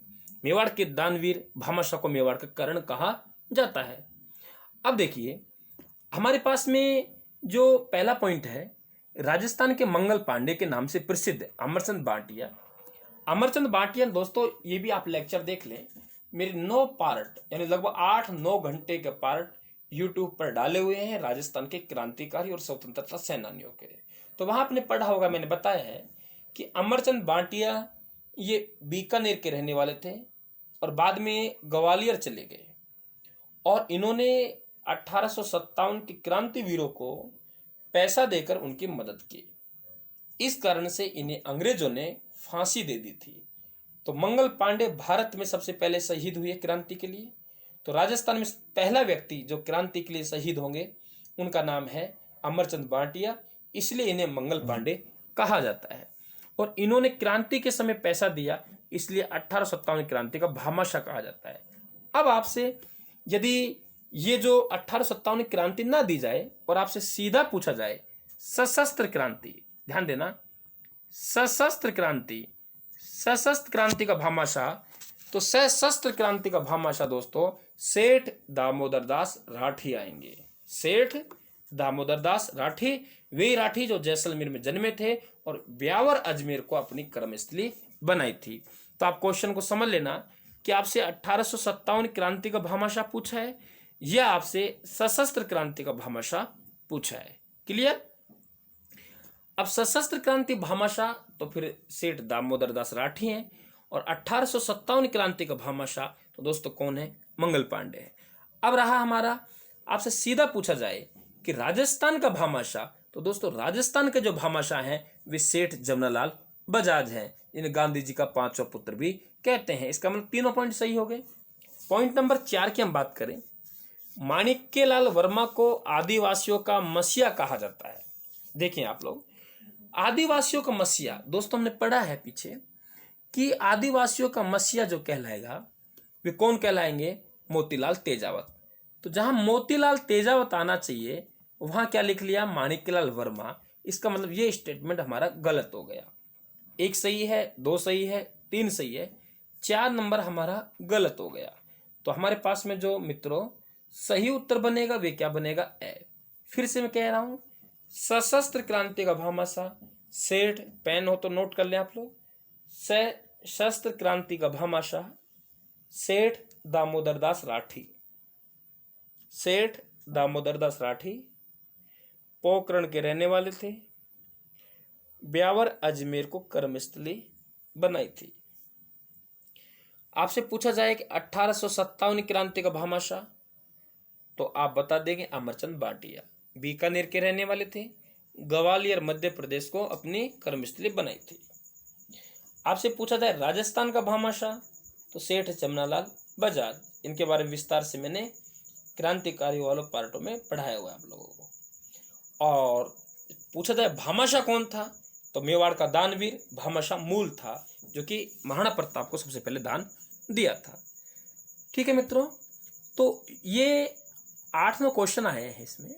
मेवाड़ के दानवीर भामाशाह को मेवाड़ का कर्ण कहा जाता है। अब देखिए हमारे पास में जो पहला पॉइंट है, राजस्थान के मंगल पांडे के नाम से प्रसिद्ध अमरचंद बाटिया। अमरचंद बाटिया दोस्तों, ये भी आप लेक्चर देख लें, मेरे 9 पार्ट यानी लगभग 8-9 घंटे के पार्ट यूट्यूब पर डाले हुए हैं राजस्थान के क्रांतिकारी और स्वतंत्रता सेनानियों के। तो वहां आपने पढ़ा होगा, मैंने बताया है कि अमरचंद बाटिया ये बीकानेर के रहने वाले थे और बाद में ग्वालियर चले गए और इन्होंने 1857 के क्रांतिवीरों को पैसा देकर उनकी मदद की। इस कारण से इन्हें अंग्रेजों ने फांसी दे दी थी। तो मंगल पांडे भारत में सबसे पहले शहीद हुए क्रांति के लिए। तो राजस्थान में पहला व्यक्ति जो क्रांति के लिए शहीद होंगे उनका नाम है अमरचंद बाटिया, इसलिए इन्हें मंगल पांडे कहा जाता है। और इन्होंने क्रांति के समय पैसा दिया, इसलिए 1857 क्रांति का भामाशाह कहा जाता है। अब आपसे यदि ये जो 1857 क्रांति ना दी जाए और आपसे सीधा पूछा जाए सशस्त्र क्रांति, ध्यान देना, सशस्त्र क्रांति का भामाशाह, तो सशस्त्र क्रांति का भामाशाह दोस्तों सेठ दामोदर दास राठी आएंगे। सेठ दामोदर दास राठी, वे राठी जो जैसलमेर में जन्मे थे और ब्यावर अजमेर को अपनी कर्मस्थली बनाई थी। तो आप क्वेश्चन को समझ लेना कि आपसे 1857 क्रांति का भामाशाह पूछा है या आपसे सशस्त्र क्रांति का भामाशाह पूछा है। क्लियर? अब सशस्त्र क्रांति भामाशाह तो फिर सेठ दामोदर दास राठी हैं और 1857 क्रांति का भामाशाह तो दोस्तों कौन है? मंगल पांडे है। अब रहा हमारा, आपसे सीधा पूछा जाए कि राजस्थान का भामाशाह, तो दोस्तों राजस्थान के जो भामाशाह हैं वे सेठ जमनालाल बजाज हैं, जिन्हें गांधी जी का 5वां पुत्र भी कहते हैं। इसका मतलब तीनों पॉइंट सही हो गए। पॉइंट नंबर 4 की हम बात करें, माणिक्यलाल वर्मा को आदिवासियों का मसीहा कहा जाता है। देखिए आप लोग, आदिवासियों का मसीहा, दोस्तों हमने पढ़ा है पीछे कि आदिवासियों का मसीहा जो कहलाएगा वे कौन कहलाएंगे? मोतीलाल तेजावत। तो जहां मोतीलाल तेजावत आना चाहिए वहां क्या लिख लिया? माणिक्यलाल वर्मा। इसका मतलब ये स्टेटमेंट हमारा गलत हो गया। 1 सही है, 2 सही है, 3 सही है, 4 नंबर हमारा गलत हो गया। तो हमारे पास में जो मित्रों सही उत्तर बनेगा वे क्या बनेगा? ए। फिर से मैं कह रहा हूं, सशस्त्र क्रांति का भामाशाह सेठ, पेन हो तो नोट कर लें आप लोग, सशस्त्र क्रांति का भामाशाह सेठ दामोदर दास राठी। सेठ दामोदर दास राठी पोकरण के रहने वाले थे, ब्यावर अजमेर को कर्मस्थली बनाई थी। आपसे पूछा जाए कि 1857 क्रांति का भामाशाह, तो आप बता देंगे अमरचंद बाटिया, बीकानेर के रहने वाले थे, ग्वालियर मध्य प्रदेश को अपनी कर्मस्थली बनाई थी। आपसे पूछा जाए राजस्थान का भामाशाह, तो सेठ जमनालाल बजाज। इनके बारे में विस्तार से मैंने क्रांतिकारी वालों पार्टों में पढ़ाया हुआ है आप लोगों को। और पूछा जाए भामाशाह कौन था, तो मेवाड़ का दानवीर भामाशाह मूल था, जो कि महाराणा प्रताप को सबसे पहले दान दिया था। ठीक है मित्रों, तो ये 8 क्वेश्चन आए हैं। इसमें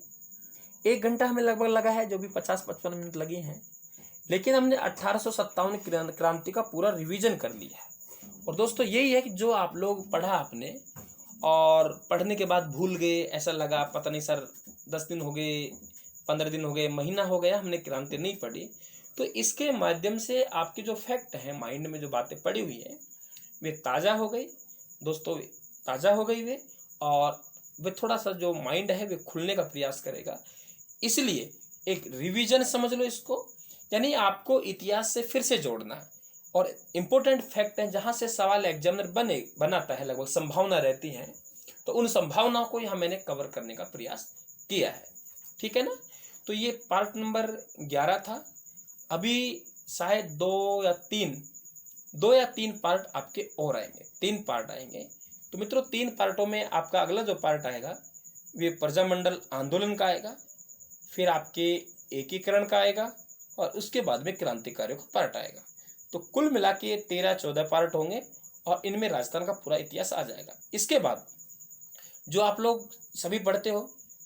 1 घंटा हमें लगभग लगा है, जो भी 50-55 मिनट लगे हैं, लेकिन हमने 1857 क्रांति का पूरा रिवीजन कर लिया है। और दोस्तों यही है कि जो आप लोग पढ़ा आपने और पढ़ने के बाद भूल गए, ऐसा लगा पता नहीं सर 10 दिन हो गए, 15 दिन हो गए, महीना हो गया, हमने क्रांति नहीं पढ़ी, तो इसके माध्यम से आपके जो फैक्ट हैं, माइंड में जो बातें पड़ी हुई हैं, वे ताज़ा हो गई दोस्तों, ताज़ा हो गई वे, और वे थोड़ा सा जो माइंड है वे खुलने का प्रयास करेगा। इसलिए एक रिवीजन समझ लो इसको, यानी आपको इतिहास से फिर से जोड़ना है, और इम्पोर्टेंट फैक्ट है जहाँ से सवाल एग्जामिनर बनाता है, लगभग संभावना रहती है, तो उन संभावनाओं को यहाँ मैंने कवर करने का प्रयास किया है। ठीक है ना, तो ये पार्ट नंबर 11 था। अभी शायद 2 या 3 पार्ट आपके और आएंगे, 3 पार्ट आएंगे। तो मित्रों 3 पार्टों में आपका अगला जो पार्ट आएगा वे प्रजामंडल आंदोलन का आएगा, फिर आपके एकीकरण का आएगा, और उसके बाद में क्रांतिकारियों का पार्ट आएगा। तो कुल मिला के 13-14 पार्ट होंगे, और इनमें राजस्थान का पूरा इतिहास आ जाएगा। इसके बाद जो आप लोग सभी पढ़ते हो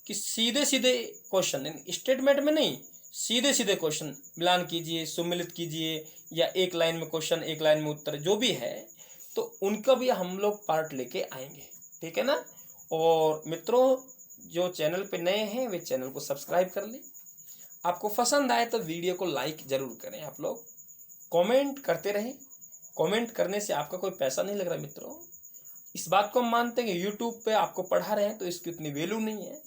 कि सीधे सीधे क्वेश्चन, स्टेटमेंट में नहीं, सीधे सीधे क्वेश्चन मिलान कीजिए, सुमिलित कीजिए, या एक लाइन में क्वेश्चन एक लाइन में उत्तर, जो भी है, तो उनका भी हम लोग पार्ट लेके आएंगे। ठीक है ना। और मित्रों जो चैनल पे नए हैं वे चैनल को सब्सक्राइब कर लें। आपको पसंद आए तो वीडियो को लाइक जरूर करें। आप लोग कमेंट करते रहें, कमेंट करने से आपका कोई पैसा नहीं लग रहा मित्रों। इस बात को हम मानते हैं कि यूट्यूब पे आपको पढ़ा रहे हैं तो इसकी उतनी वैल्यू नहीं है,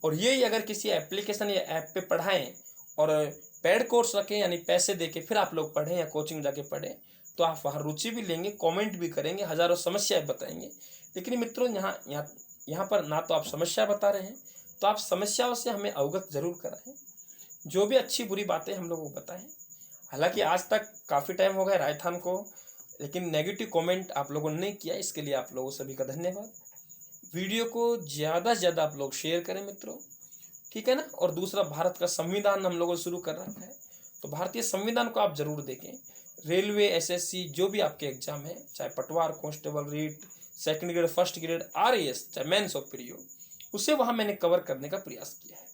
और यही अगर किसी एप्लीकेशन या ऐप पे पढ़ाएं और पेड कोर्स रखें, यानी पैसे देके फिर आप लोग पढ़ें या कोचिंग जाके पढ़ें, तो आप वहाँ रुचि भी लेंगे, कमेंट भी करेंगे, हज़ारों समस्याएं बताएंगे। लेकिन मित्रों यहाँ पर ना तो आप समस्या बता रहे हैं, तो आप समस्याओं से हमें अवगत जरूर कराएं, जो भी अच्छी बुरी बातें हम लोगों को बताएं। हालांकि आज तक काफ़ी टाइम हो गया राजस्थान को, लेकिन नेगेटिव कमेंट आप लोगों ने नहीं किया, इसके लिए आप लोगों सभी का धन्यवाद। वीडियो को ज़्यादा से ज़्यादा आप लोग शेयर करें मित्रों। ठीक है ना। और दूसरा, भारत का संविधान हम लोगों ने शुरू कर रखा है, तो भारतीय संविधान को आप जरूर देखें। रेलवे, एसएससी, जो भी आपके एग्जाम है, चाहे पटवार, constable, REET, second grade, first grade, RAS, चाहे मेंस और प्रियो, उसे वहाँ मैंने कवर करने का प्रयास किया है।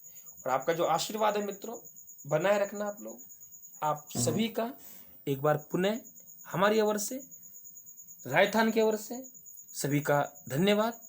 और आपका जो आशीर्वाद है मित्रों बनाए रखना आप लोग। आप सभी का एक बार पुनः हमारी ओर से, राजस्थान की ओर से सभी का धन्यवाद।